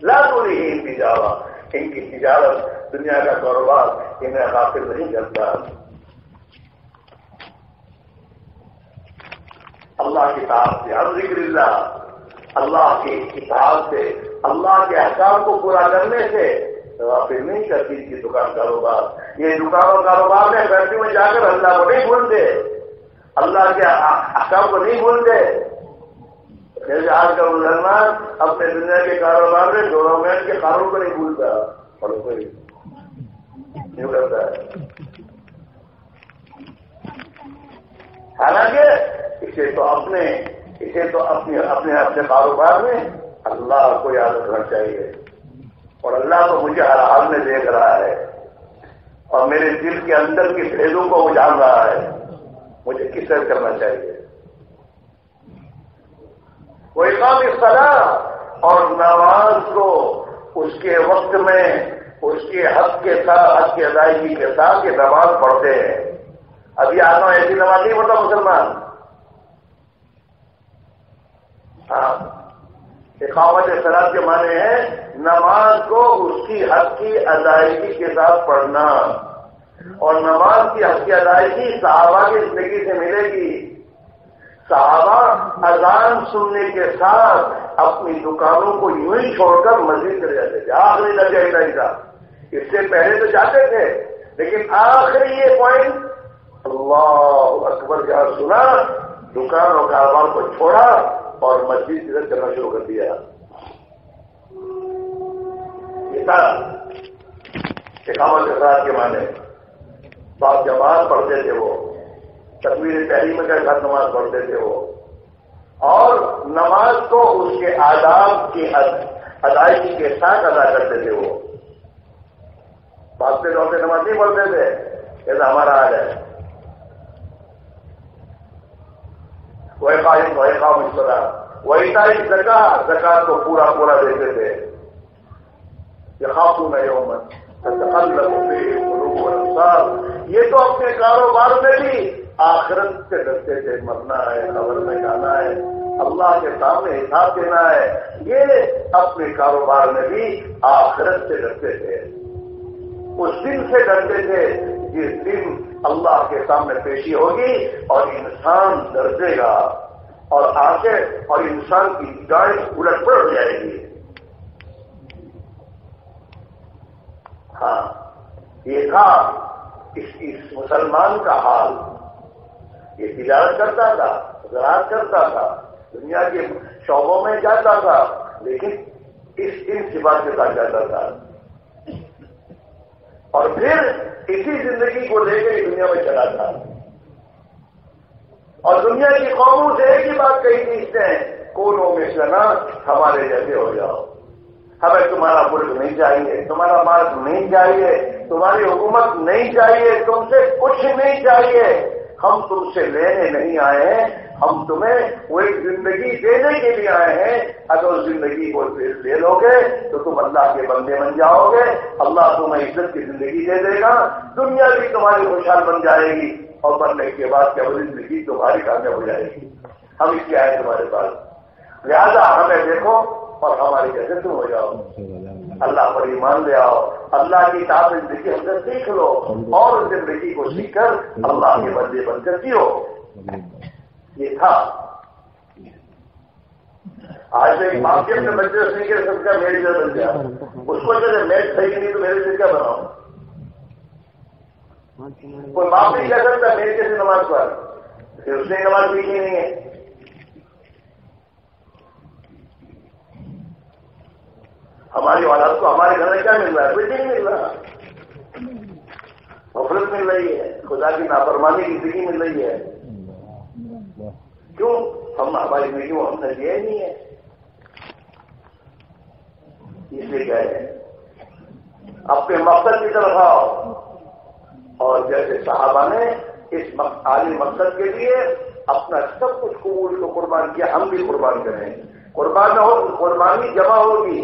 S2: لا تلہیہم تجارۃ، ان کی تجارت، دنیا کا کاروبار انہیں غافل نہیں کرتا۔ اللہ کی اطاعت سے، عن ذکر اللہ، اللہ کی اطاعت سے، اللہ کے احکام کو پورا کرنے سے غافل نہیں کرتی ان کی دکان کاروبار۔ یہ دکان اور کاروبار میں فیکٹری میں جا کر اللہ کو نہیں بھولتے، اللہ کے احکام کو نہیں بھولتے۔ جیسے آج کا مسلمان اپنے دنیا کے کاروبار میں گورنمنٹ کے قانون کو نہیں بھولتا اور کوئی نہیں کرتا ہے، حالانکہ اسے تو اپنے کاروبار میں اللہ کو یاد رکھنا چاہیے، اور اللہ تو مجھے ہر حال میں دیکھ رہا ہے اور میرے دل کے اندر کی بھیدوں کو وہ جان رہا ہے، مجھے کس طرح کرنا چاہیے۔ وہ اقام الصلاۃ، اور نماز کو اس کے وقت میں اس کے حق کے ساتھ، حق کی ادائیگی کے ساتھ یہ نماز پڑھتے ہیں۔ ابھی آتا ہوں ایسی نماز نہیں پڑھتا مسلمان۔ ہاں، اقامت صلاۃ کے معنی ہے نماز کو اس کی حق کی ادائیگی کے ساتھ پڑھنا، اور نماز کی حق کی ادائیگی صحابہ کی زندگی سے ملے گی۔ صحابہ اذان سننے کے ساتھ اپنی دکانوں کو یوں ہی چھوڑ کر مسجد چلے جاتے تھے، آخری درجہ اتنا ہی تھا۔ اس سے پہلے تو جاتے تھے، لیکن آخری یہ پوائنٹ اللہ اکبر جہاں سنا، دکان اور کاروبار کو چھوڑا اور مسجد کی طرف چلنا شروع کر دیا۔ یہ تھا اقامت صلاۃ کے معنی۔ بعض جماعت پڑھتے تھے، وہ تکبیر تحریم کے ساتھ نماز پڑھتے تھے وہ، اور نماز کو اس کے آداب کی ادائیگی کے ساتھ ادا کرتے تھے وہ۔ بعض سے لوگ نماز نہیں پڑھتے تھے، ایسا ہمارا حال ہے۔ وإقام الصلاۃ وإیتاء الزکاۃ، زکات کو پورا دیتے تھے۔ یخافون یوما تتقلب فیہ القلوب والابصار، یہ تو اپنے کاروبار میں بھی آخرت سے ڈرتے تھے، مرنا ہے، قبر میں جانا ہے، اللہ کے سامنے حساب دینا ہے، یہ اپنے کاروبار میں بھی آخرت سے ڈرتے تھے۔ اس دن سے ڈرتے تھے جس دن اللہ کے سامنے پیشی ہوگی اور انسان ڈرے گا اور آنکھیں اور انسان کی جائیں الٹ پلٹ ہو جائے گی۔ ہاں، یہ تھا اس مسلمان کا حال۔ یہ تجارت کرتا تھا، زراعت کرتا تھا، دنیا کے شعبوں میں جاتا تھا، لیکن ان صفات کے ساتھ جاتا تھا، اور پھر اسی زندگی کو لے کے دنیا میں چلا تھا۔ اور دنیا کی قوموں سے ایک ہی بات کہی تھی اس نے، کونو مثلنا، ہمارے جیسے ہو جاؤ، ہمیں تمہارا ملک نہیں چاہیے، تمہارا مالک نہیں چاہیے، تمہاری حکومت نہیں چاہیے، تم سے کچھ نہیں چاہیے، ہم تم سے لینے نہیں آئے ہیں، ہم تمہیں وہ ایک زندگی دینے کے لیے آئے ہیں۔ اگر اس زندگی کو لے لو گے تو تم اللہ کے بندے بن جاؤ گے، اللہ تمہیں عزت کی زندگی دے دے گا، دنیا بھی تمہاری خوشحال بن جائے گی، اور مرنے کے بعد کیا وہ زندگی تمہاری کامیاب ہو جائے گی۔ ہم اس کے آئے تمہارے پاس، لہذا ہمیں دیکھو اور ہماری جیسے تم ہو جاؤ، اللہ پر ایمان لے آؤ، اللہ کی اطاعت زندگی ہم سے سیکھ لو، اور اس زندگی کو سیکھ کر اللہ کے بندے بن کر جیو۔ یہ تھا آج ایک باپ کے اپنے بچے سے نہیں کر سکتا میری جگہ بن گیا، اس کو اگر میں صحیح نہیں تو میرے سے کیا بناؤں؟ کوئی باپ نہیں کہہ سکتا میری جیسے نماز پڑھ، پھر اس نے نماز سیکھی نہیں ہے۔ ہماری اولاد کو ہمارے گھر میں کیا مل رہا ہے؟ کچھ نہیں مل رہا، غفلت مل رہی ہے، خدا کی نافرمانی کی زندگی مل رہی ہے۔ کیوں؟ ہم ہماری زندگی کو ہم نے لیا نہیں ہے، اس لیے کہہ رہے ہیں اپنے مقصد کی طرف آؤ، اور جیسے صحابہ نے اس عالی مقصد کے لیے اپنا سب کچھ قبول کو قربان کیا، ہم بھی قربان کریں۔ قربانی جمع ہوگی،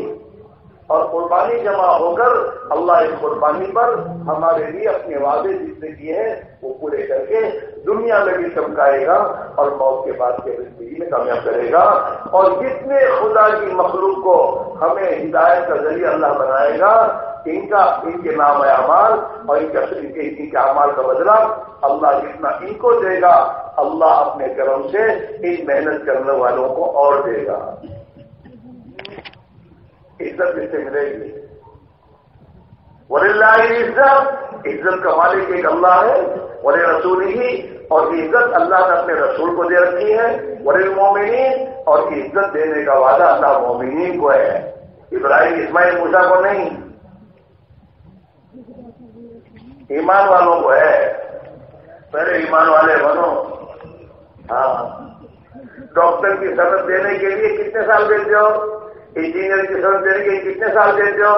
S2: اور قربانی جمع ہو کر اللہ اس قربانی پر ہمارے لیے اپنے وعدے جتنے کیے ہیں وہ پورے کر کے دنیا میں بھی چمکائے گا، اور موت کے بعد کے زندگی میں کامیاب کرے گا۔ اور جتنے خدا کی مخلوق کو ہمیں ہدایت کا ذریعہ اللہ بنائے گا، ان کے نام اعمال اور ان کے اعمال کا بدلہ اللہ جتنا ان کو دے گا، اللہ اپنے کرم سے ان محنت کرنے والوں کو اور دے گا۔ عزت اس سے ملے گی۔ وَلِلَّهِ الْعِزَّةُ، عزت کا مالک ایک اللہ ہے، وَلِرَسُولِهِ، اور یہ عزت اللہ نے اپنے رسول کو دے رکھی ہے، وَلِلْمُؤْمِنِينَ، اور یہ عزت دینے کا وعدہ اللہ مومنین کو ہے، ابراہیم اسماعیل موسیٰ کو نہیں، ایمان والوں کو ہے۔ پہلے ایمان والے بنو۔ ہاں، ڈاکٹر کی سند دینے کے لیے کتنے سال دیتے ہو؟ انجینئر کی سند دینے کے لیے کتنے سال دیتے ہو؟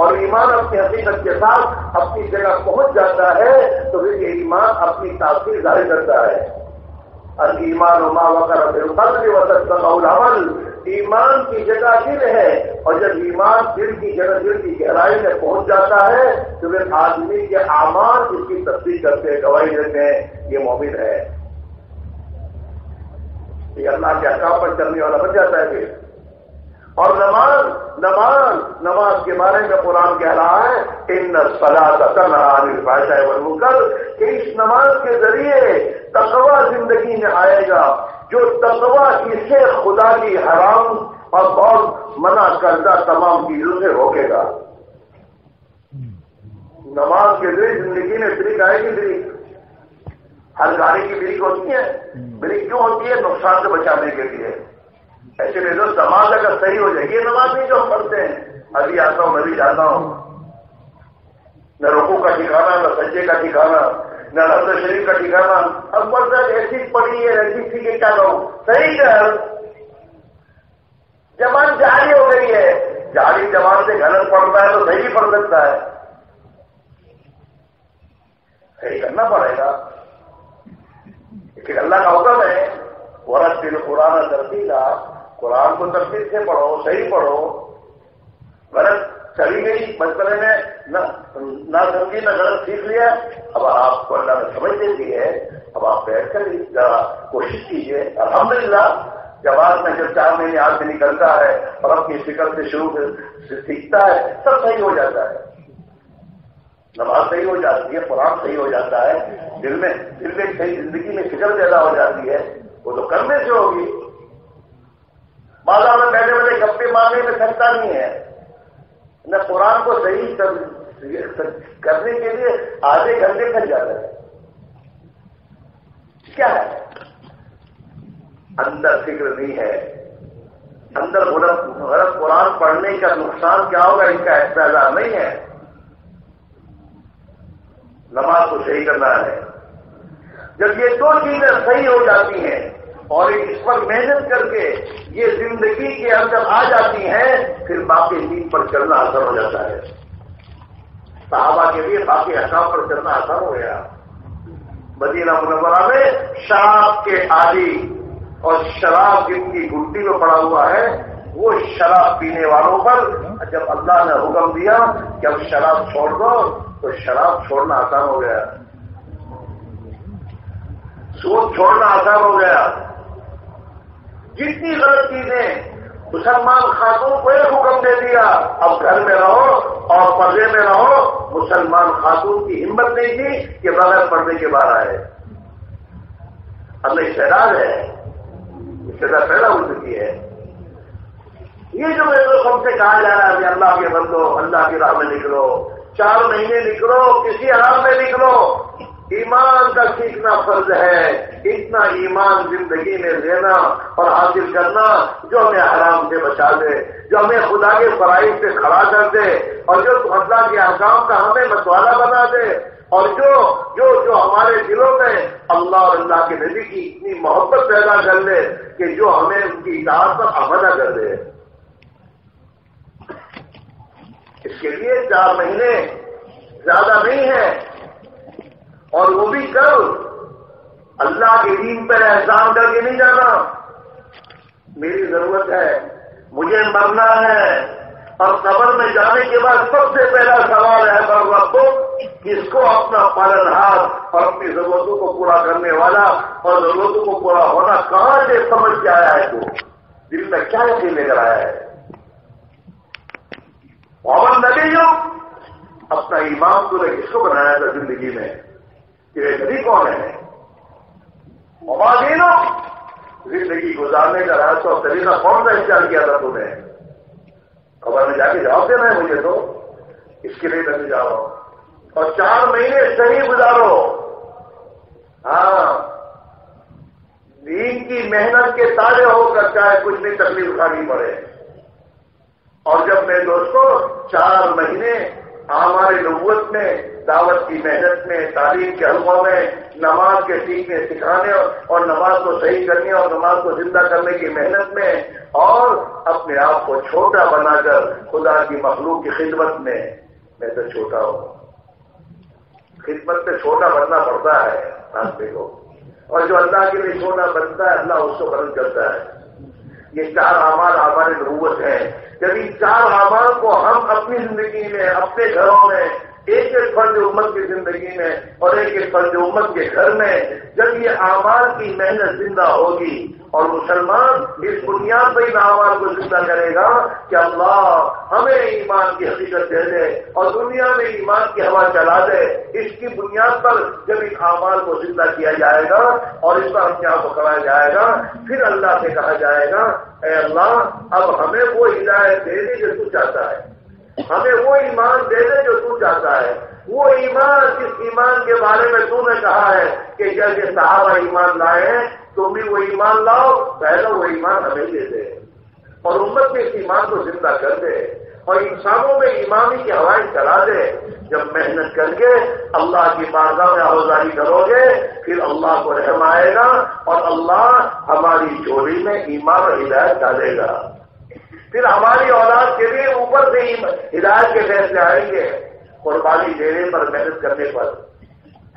S2: اور ایمان اپنی حقیقت کے ساتھ اپنی جگہ پہنچ جاتا ہے تو پھر یہ ایمان اپنی تاثیر ظاہر کرتا ہے. الایمان ما وقر فی القلب وصدقه العمل. ایمان کی جگہ دل ہے، اور جب ایمان دل کی جگہ دل کی گہرائی میں پہنچ جاتا ہے تو پھر آدمی کے اعمال اس کی تصدیق کرتے ہیں، گواہی دیتے ہیں یہ مومن ہے، یہ اللہ کے احکام پر چلنے والا بن جاتا ہے پھر. اور نماز کے بارے میں قرآن کہہ رہا ہے ان الصلاۃ تنہی عن الفحشاء والمنکر، کہ اس نماز کے ذریعے تقوی زندگی میں آئے گا. جو تقوی اسے خدا کی حرام اور بہت منع کردہ تمام چیزوں سے روکے گا. نماز کے ذریعے زندگی میں بریک آئے گی. بریک ہر گاڑی کی بریک ہوتی ہے. بریک کیوں ہوتی ہے؟ نقصان سے بچانے کے لیے. ایسے میں جو نماز اگر صحیح ہو جائے گی، یہ نماز نہیں جو ہم پڑھتے ہیں ابھی آتا ہوں میں بھی جاتا ہوں، نہ رکوع کا ٹھکانا، نہ سجدے کا ٹھکانا، نہ نظر شریف کا ٹھکانا. اب بس ایسی پڑھی ہے ایسی سی کے کیا کہوں. صحیح کر جماعت جاری ہو گئی ہے، جاری جماعت سے غلط پڑھتا ہے تو صحیح بھی پڑھ سکتا ہے. صحیح کرنا پڑے گا، لیکن اللہ کا حکم ہے ورتل القرآن ترتیلا. قرآن کو ترتیب سے پڑھو، صحیح پڑھو. غلط چلی گئی مسئلے میں نہ سمجھی نہ غلط سیکھ لیا، اب آپ کو اللہ نے سمجھ دے دی ہے، اب آپ بیٹھ کر کوشش کیجیے. الحمدللہ جماعت میں جب 4 مہینے آدمی نکلتا ہے اور اپنی فکر سے شروع سے سیکھتا ہے سب صحیح ہو جاتا ہے. نماز صحیح ہو جاتی ہے، قرآن صحیح ہو جاتا ہے، دل میں صحیح زندگی میں فکر پیدا ہو جاتی ہے. وہ تو کرنے سے ہوگی. بازار میں بیٹھے بیٹھے گپے مارنے میں سکتا نہیں ہے. نہ قرآن کو صحیح کرنے کے لیے آدھے گھنٹے کھل جاتا ہے. کیا ہے؟ اندر فکر نہیں ہے. اندر غلط قرآن پڑھنے کا نقصان کیا ہوگا اس کا احساس نہیں ہے. نماز کو صحیح کرنا ہے. جب یہ 2 چیزیں صحیح ہو جاتی ہیں اور اس پر محنت کر کے یہ زندگی کے اندر آ جاتی ہیں، پھر باقی دین پر چلنا آسان ہو جاتا ہے. صحابہ کے لیے باقی احکام پر چلنا آسان ہو گیا. مدینہ منورہ میں شراب کے عادی اور شراب جن کی گھٹی میں پڑا ہوا ہے، وہ شراب پینے والوں پر جب اللہ نے حکم دیا کہ اب شراب چھوڑ دو تو شراب چھوڑنا آسان ہو گیا، سود چھوڑنا آسان ہو گیا. جتنی غلط چیزیں مسلمان خاتون کو ایک حکم دے دیا اب گھر میں رہو اور پردے میں رہو. مسلمان خاتون کی ہمت نہیں تھی کہ بغیر پردے کے باہر آئے. اللہ استعداد ہے، استعداد پیدا ہو چکی ہے. یہ جو میرے دوست ہم سے کہا جا رہا ہے کہ اللہ کے بندو اللہ کی راہ میں نکلو، 4 مہینے نکلو، کسی حرام میں نکلو. ایمان کا سیکھنا فرض ہے. اتنا ایمان زندگی میں لینا اور حاصل کرنا جو ہمیں حرام سے بچا دے، جو ہمیں خدا کے فرائض سے کھڑا کر دے، اور جو اللہ کے احکام کا ہمیں متوالا بنا دے، اور جو ہمارے دلوں میں اللہ اور اللہ کے نبی کی اتنی محبت پیدا کر دے کہ جو ہمیں ان کی اطاعت پر آمادہ کر دے. اس کے لیے 4 مہینے زیادہ نہیں ہے، اور وہ بھی کر اللہ کے دین پر احسان کر کے نہیں جانا. میری ضرورت ہے، مجھے مرنا ہے، اور قبر میں جانے کے بعد سب سے پہلا سوال ہے ربو، کس کو اپنا پالنہار اور اپنی ضرورتوں کو پورا کرنے والا اور ضرورتوں کو پورا ہونا کہاں سے سمجھ کے آیا ہے؟ تو دل میں کیا یقین لے کر آیا ہے؟ محمد نبی جو اپنا ایمان تو نے کس کو بنایا تھا زندگی میں؟ کہ نبی کون ہے؟ مبادینوں زندگی گزارنے کا راستہ اور طریقہ کون سا اختیار کیا تھا تم نے؟ خبر میں جا کے جواب دینا ہے مجھے، تو اس کے لیے نہیں جا رہا ہوں. اور 4 مہینے صحیح گزارو. ہاں، دین کی محنت کے تابع ہو کر چاہے کچھ بھی تکلیف اٹھانی پڑے. اور جب میرے دوستوں 4 مہینے ہمارے نبوت میں، دعوت کی محنت میں، تعلیم کے حلقوں میں، نماز کے سیکھنے سکھانے اور نماز کو صحیح کرنے اور نماز کو زندہ کرنے کی محنت میں، اور اپنے آپ کو چھوٹا بنا کر خدا کی مخلوق کی خدمت میں تو چھوٹا ہوں، خدمت میں چھوٹا بننا پڑتا ہے راستے کو، اور جو اللہ کے لیے چھوٹا بنتا ہے اللہ اس کو بلند کرتا ہے۔ یہ 4 اعمال ہماری نبوت ہے۔ جب ان 4 اعمال کو ہم اپنی زندگی میں، اپنے گھروں میں، ایک ایک فرد امت کی زندگی میں اور ایک ایک فرد امت کے گھر میں جب یہ اعمال کی محنت زندہ ہوگی اور مسلمان اس بنیاد پہ ان اعمال کو زندہ کرے گا کہ اللہ ہمیں ایمان کی حقیقت دے دے اور دنیا میں ایمان کی ہوا چلا دے، اس کی بنیاد پر جب ان اعمال کو زندہ کیا جائے گا اور اس پر اپنے آپ کو کرایا جائے گا، پھر اللہ سے کہا جائے گا اے اللہ اب ہمیں وہ ہدایت دے دے جو تو چاہتا ہے، ہمیں وہ ایمان دے دے جو تو چاہتا ہے، وہ ایمان جس ایمان کے بارے میں تو نے کہا ہے کہ جیسے صحابہ ایمان لائے ہیں تم بھی وہ ایمان لاؤ، پہلے وہ ایمان ہمیں دے دے اور امت میں اس ایمان کو زندہ کر دے اور انسانوں میں ایمانی کی ہوائیں چلا دے۔ جب محنت کر کے اللہ کی بارگاہ میں آوازاری کرو گے پھر اللہ کو رحم آئے گا اور اللہ ہماری جھولی میں ایمان اور ہدایت ڈالے گا، پھر ہماری اولاد کے لیے اوپر سے ہدایت کے فیصلے آئیں گے، قربانی دینے پر، محنت کرنے پر،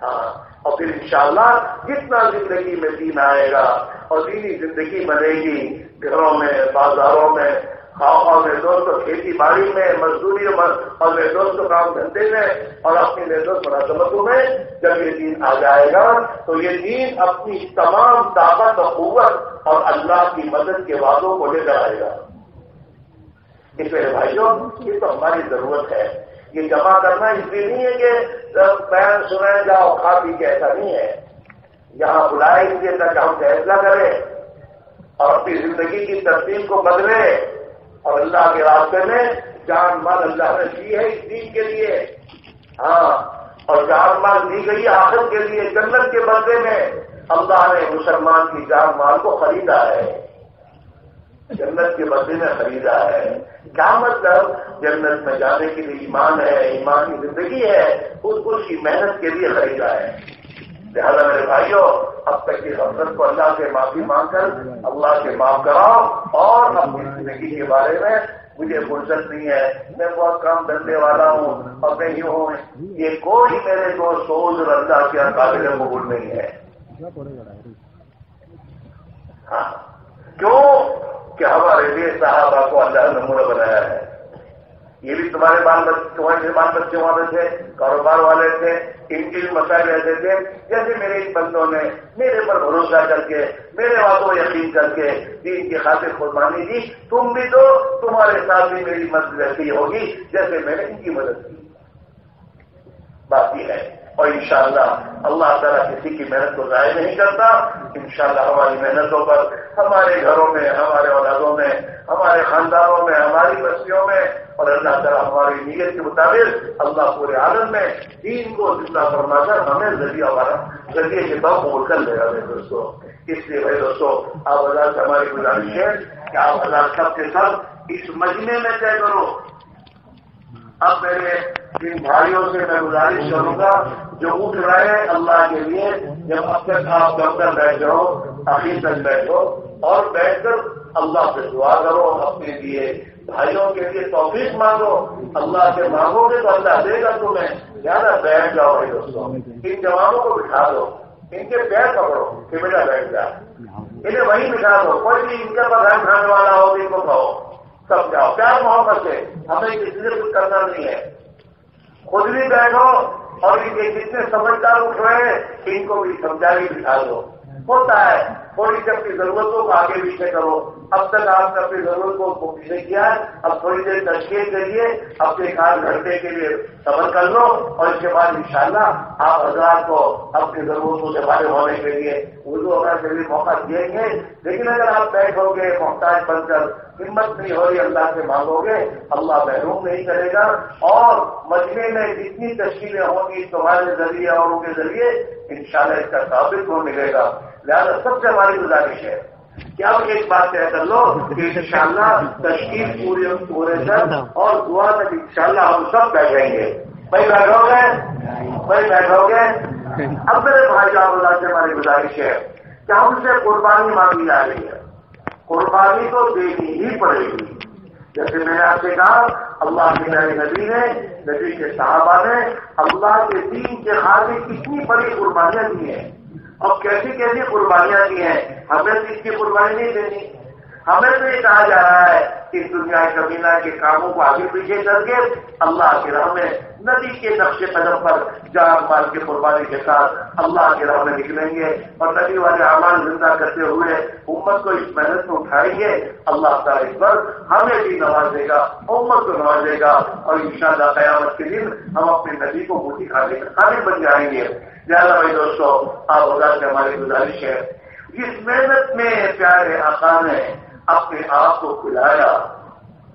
S2: ہاں، اور پھر انشاءاللہ جتنا زندگی میں دین آئے گا اور دینی زندگی بنے گی، گھروں میں، بازاروں میں، اور میرے دوستوں کھیتی باڑی میں، مزدوری اور میرے دوستوں کام دھندے میں اور اپنی میرے دوست مناسبتوں میں جب یہ دین آ جائے گا تو یہ دین اپنی تمام طاقت و قوت اور اللہ کی مدد کے وعدوں کو لے کر آئے گا۔ اس میرے بھائیوں یہ تو ہماری ضرورت ہے، یہ جمع کرنا اس لیے نہیں ہے کہ بیان سنائے جاؤ کھا پی کے، ایسا نہیں ہے، یہاں بلائے اس لیے تک ہم فیصلہ کریں اور اپنی زندگی کی ترتیب کو بدلے اور اللہ کے راستے میں جان مال اللہ نے دی ہے اس دین کے لیے، ہاں، اور جان مال دی گئی آخرت کے لیے، جنت کے بدلے میں اللہ نے مسلمان کی جان مال کو خریدا ہے، جنت کے بدلے میں خریدا ہے۔ کیا مطلب؟ جنت میں جانے کے لیے ایمان ہے، ایمان کی زندگی ہے، اس کی محنت کے لیے خریدا ہے۔ لہٰذا میرے بھائیوں اب تک کی غفلت کو اللہ سے معافی مانگ کر اللہ سے معاف کراؤ اور اپنی زندگی کے بارے میں مجھے فرصت نہیں ہے، میں بہت کام دھندے والا ہوں اور میں یوں ہوں، یہ کوئی میرے کو سوچ اور اللہ کے قابل قبول نہیں ہے۔ ہاں، کیوں کہ ہمارے لیے صحابہ کو اللہ نے نمونہ بنایا ہے۔ یہ بھی تمہارے بال بچے والے تھے، کاروبار والے تھے، ان کے مسائل ایسے تھے جیسے میرے ان بندوں نے میرے پر بھروسہ کر کے، میرے باتوں یقین کر کے دین کی خاطر قربانی دی، تم بھی تو تمہارے ساتھ بھی میری مدد ایسی ہوگی جیسے میں نے ان کی مدد کی۔ بات یہ ہے، اور انشاءاللہ اللہ تعالیٰ کسی کی محنت کو ضائع نہیں کرتا۔ انشاءاللہ ہماری محنتوں پر ہمارے گھروں میں، ہمارے اولادوں میں، ہمارے خاندانوں میں، ہماری بستیوں میں، اور اللہ تعالیٰ ہماری نیت کے مطابق اللہ پورے عالم میں دین کو زندہ فرما کر ہمیں ذریعے کے طور قبول کر لے گا میرے دوستوں۔ اس لیے بھائی دوستوں آپ حضرات سے ہماری گزارش ہے کہ آپ حضرات سب کے سب اس مجمع میں طے کرو۔ اب میرے ان بھائیوں سے میں گزارش کروں گا جو اٹھ رہے ہیں اللہ کے لیے، جب اب تک آپ کب تک بیٹھ جاؤ، آخر تک بیٹھو اور بیٹھ کر اللہ سے دعا کرو، اپنے لیے بھائیوں کے لیے توفیق مانگو، اللہ سے مانگو گے تو اللہ دے گا تمہیں۔ زیادہ بیٹھ جاؤ بھائی دوستوں، ان جوانوں کو بٹھا دو، ان کے پیر پکڑو کہ بیٹا بیٹھ جا، انہیں وہیں بٹھا دو، کوئی بھی ان کے پاس کھانے والا ہو ان کو کھاؤ، سب جاؤ پیار محبت سے، ہمیں کسی سے کچھ کرنا نہیں ہے، خود بھی بیٹھو اور ان کے جتنے سمجھدار اٹھ رہے ہیں ان کو بھی سمجھا بھی بٹھا دو۔ ہوتا ہے تھوڑی سی اپنی ضرورتوں کو آگے پیچھے کرو، اب تک آپ نے اپنی ضرورت کو پیچھے کیا ہے، اب تھوڑی دیر تشکیل کے لیے اپنے کام گھنٹے کے لیے صبر کر لو اور اس کے بعد انشاءاللہ آپ حضرات کو اپنی ضرورتوں سے فارغ ہونے کے لیے اردو وغیرہ کے لیے موقع دیں گے۔ لیکن اگر آپ بیٹھو گے محتاج بن کر، ہمت نہیں ہو رہی اللہ سے مانگو گے، اللہ محروم نہیں کرے گا، اور مجمع میں جتنی تشکیلیں ہوں گی تمہارے ذریعے اور ان کے ذریعے انشاءاللہ اس کا ثابت کو ملے گا۔ لہٰذا سب سے ہماری گزارش ہے کہ اب ایک بات طے کر لو کہ انشاءاللہ تشکیل پورے تک اور دعا تک انشاءاللہ ہم سب بیٹھیں گے۔ بھائی بیٹھو گے؟ اب میرے بھائی اللہ سے ہماری گزارش ہے کہ ہم سے قربانی مانگی جا رہی ہے، قربانی تو دینی ہی پڑے گی۔ جیسے میں نے آپ سے کہا اللہ کے پیارے نبی نے، نبی کے صحابہ نے اللہ کے دین کے خاطر کتنی بڑی قربانیاں دی ہیں اور کیسی کیسی قربانیاں دی ہیں، ہمیں تو اس کی قربانی نہیں دینی۔ ہمیں تو یہ کہا جا رہا ہے کہ دنیا کبینہ کے کاموں کو آگے پیچھے کر کے اللہ کی راہ میں نبی کے نقش قدم پر جان مال کی قربانی کے ساتھ اللہ کی راہ میں نکلیں گے اور نبی والے اعمال زندہ کرتے ہوئے امت کو اس محنت میں اٹھائیں گے۔ اللہ تعالیٰ اس پر ہمیں بھی نوازے گا، امت کو نوازے گا اور انشاءاللہ قیامت کے دن ہم اپنے نبی کو موٹی کھانے کے قابل بن جائیں گے۔ لہٰذا بھائی دوستو، آپ خدا سے ہماری گزارش ہے، جس محنت میں پیارے آقا نے اپنے آپ کو کھلایا،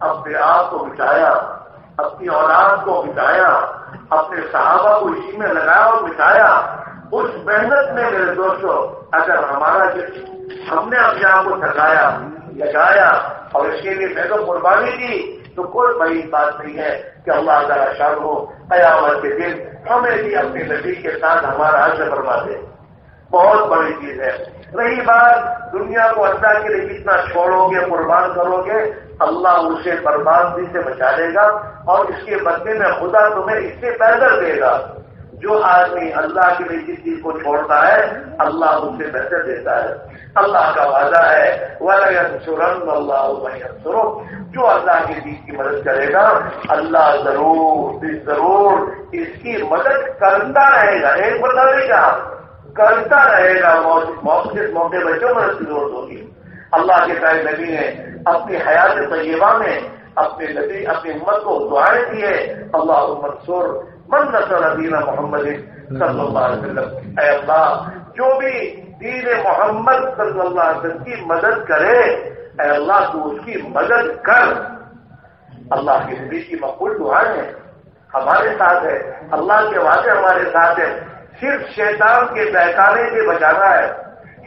S2: اپنے آپ کو بچایا، اپنی اولاد کو بچایا، اپنے صحابہ کو اسی میں لگایا اور بچایا، اس محنت میں میرے دوستو اگر ہمارا ہم نے اپنے آپ کو تھکایا، لگایا اور اس کے لیے میں تو قربانی دی تو کوئی بڑی بات نہیں ہے کہ اللہ تعالیٰ شان ہو قیامت کے دن ہمیں بھی اپنے نبی کے ساتھ ہمارا حشر فرما دے۔ بہت بڑی چیز ہے۔ رہی بات دنیا کو اللہ کے لیے جتنا چھوڑو گے، قربان کرو گے، اللہ اسے بربادی سے بچا لے گا اور اس کے بدلے میں خدا تمہیں اس سے بہتر دے گا۔ جو آدمی اللہ کے لیے جس چیز کو چھوڑتا ہے اللہ اسے بہتر دیتا ہے۔ اللہ کا وعدہ ہے وَلَيَنْصُرَنَّ اللَّهُ مَن يَنْصُرُهُ، جو اللہ کے دین کی مدد کرے گا اللہ ضرور اس کی مدد کرتا رہے گا۔ ایک بتا دے گا کرتا رہے گا، موقع پر جو مدد کی ضرورت ہوگی۔ اللہ کے پیارے نبی نے اپنی حیات طیبہ میں اپنے نبی اپنی امت کو دعائیں دی ہے، اللہم انصر من نصر دین محمد صلی اللہ علیہ وسلم، اے اللہ جو بھی دین محمد صلی اللہ علیہ وسلم کی مدد کرے، اے اللہ تو اس کی مدد کر۔ اللہ کے نبی کی مقبول دعائیں ہیں، ہمارے ساتھ ہے، اللہ کے وعدے ہمارے ساتھ ہے۔ صرف شیطان کے بہکانے سے بچانا ہے۔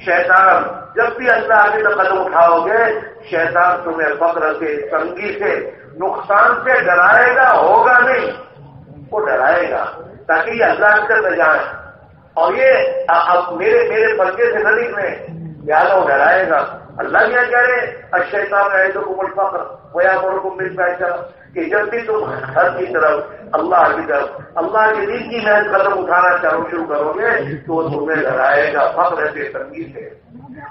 S2: شیطان جب بھی اللہ کی قدم اٹھاؤ گے، شیطان تمہیں فقر سے، تنگی سے، نقصان سے ڈرائے گا، ہوگا نہیں، وہ ڈرائے گا تاکہ یہ اللہ کی طرف جائیں اور یہ اب میرے پنکھے سے نہ نکلے، لہٰذا وہ ڈرائے گا۔ اللہ کیا کہہ رہے الشیطان یعدکم الفقر ویأمرکم بالفحشاء، کہ جب بھی تم ہر کی طرف اللہ کے دین کی محنت قدم اٹھانا شروع کرو گے تو وہ تمہیں ڈرائے گا فقر سے، تنگی سے۔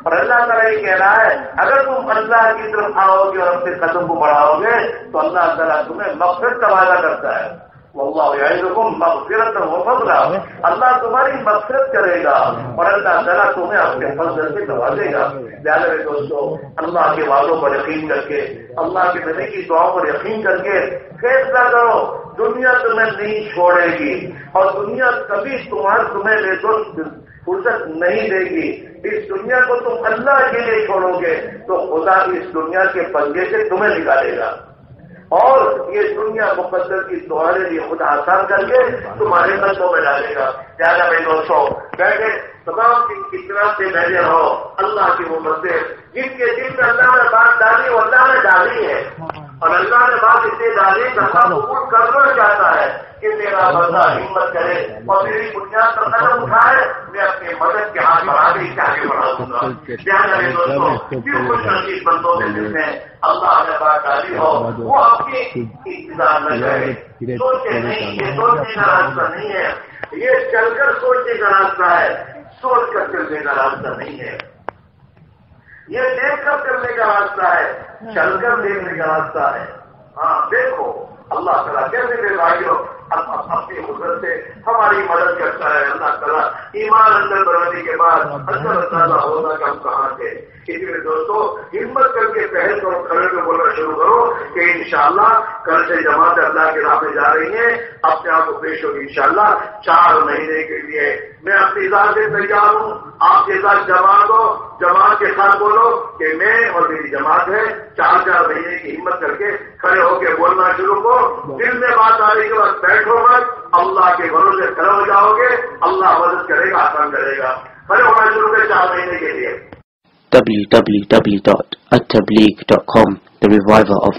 S2: اور اللہ تعالیٰ یہ کہہ رہا ہے اگر تم اللہ کی طرف آؤ گے اور اپنے قدم کو بڑھاؤ گے تو اللہ تعالیٰ تمہیں مغفرت کا وعدہ کرتا ہے۔ واللہ یعدکم مغفرۃ وفضلا، اللہ تمہاری مغفرت کرے گا اور اللہ تعالیٰ تمہیں اپنے فضل سے نوازے گا۔ لہٰذا میرے دوستو اللہ کے وعدوں پر یقین کر کے، اللہ کے نبی کی دعاؤں پر یقین کر کے فیصلہ کرو، دنیا تمہیں نہیں چھوڑے گی اور دنیا کبھی تمہیں لے دوست فرصت نہیں دے گی۔ اس دنیا کو تم اللہ کے لیے چھوڑو گے تو خدا اس دنیا کے پنجے سے تمہیں نکالے گا اور یہ دنیا مقدر کی تمہارے لیے خدا آسان کر کے تمہارے قدموں میں ڈالے گا۔ لہٰذا میرے دوستوں بیٹھے تمام کتنا سے بیٹھے رہو اللہ کی محبت سے، جن کے دل میں اللہ نے بات ڈالی وہ اللہ نے ڈالی ہے اور اللہ نے بات اسے ڈالی کہ اللہ قبول کرنا چاہتا ہے کہ میرا بندہ ہمت کرے اور میری بنیاد پر قدم اٹھائے، میں اپنی مدد کے ہاتھ بڑھا کے آگے بڑھا دوں گا۔ لہٰذا میرے دوستوں پھر خوش نصیب بندوں میں جس میں اللہ نے بات ڈالی ہو وہ اپنی انتظار نہ کرے، سوچے نہیں، یہ سوچنے کا راستہ نہیں ہے، یہ چل کر سوچنے کا راستہ ہے، سوچ کر چلنے کا راستہ نہیں ہے، یہ دیکھ کر کرنے کا راستہ ہے، چل کر دیکھنے کا راستہ ہے۔ ہاں دیکھو اللہ تعالیٰ کیسے میرے بھائیوں اپنی قدرت سے ہماری مدد کرتا ہے۔ اللہ تعالیٰ ایمان اندر بڑھنے کے بعد اندر اندازہ ہوگا کہ ہم کہاں تھے۔ اس لیے دوستو ہمت کر کے پہل کرو، کھڑے میں بولنا شروع کرو کہ انشاءاللہ کل سے جماعت اللہ کے راہ میں جا رہی ہیں، اپنے آپ کو پیش ہوگی انشاءاللہ 4 مہینے کے لیے۔ میں اپنی ذات سے تیار ہوں، آپ کے ساتھ جماعت ہو، جماعت کے ساتھ بولو کہ میں اور میری جماعت ہے 4 مہینے کی ہمت کر کے کھڑے ہو کے بولنا شروع کرو۔ دل میں بات آنے کے بعد بیٹھو مت، اللہ کے بھروسے کھڑے ہو جاؤ گے، اللہ مدد کرے گا، آسان کرے گا۔ کھڑے ہونا شروع کرے 4 مہینے کے لیے۔
S1: www.attableek.com, the reviver of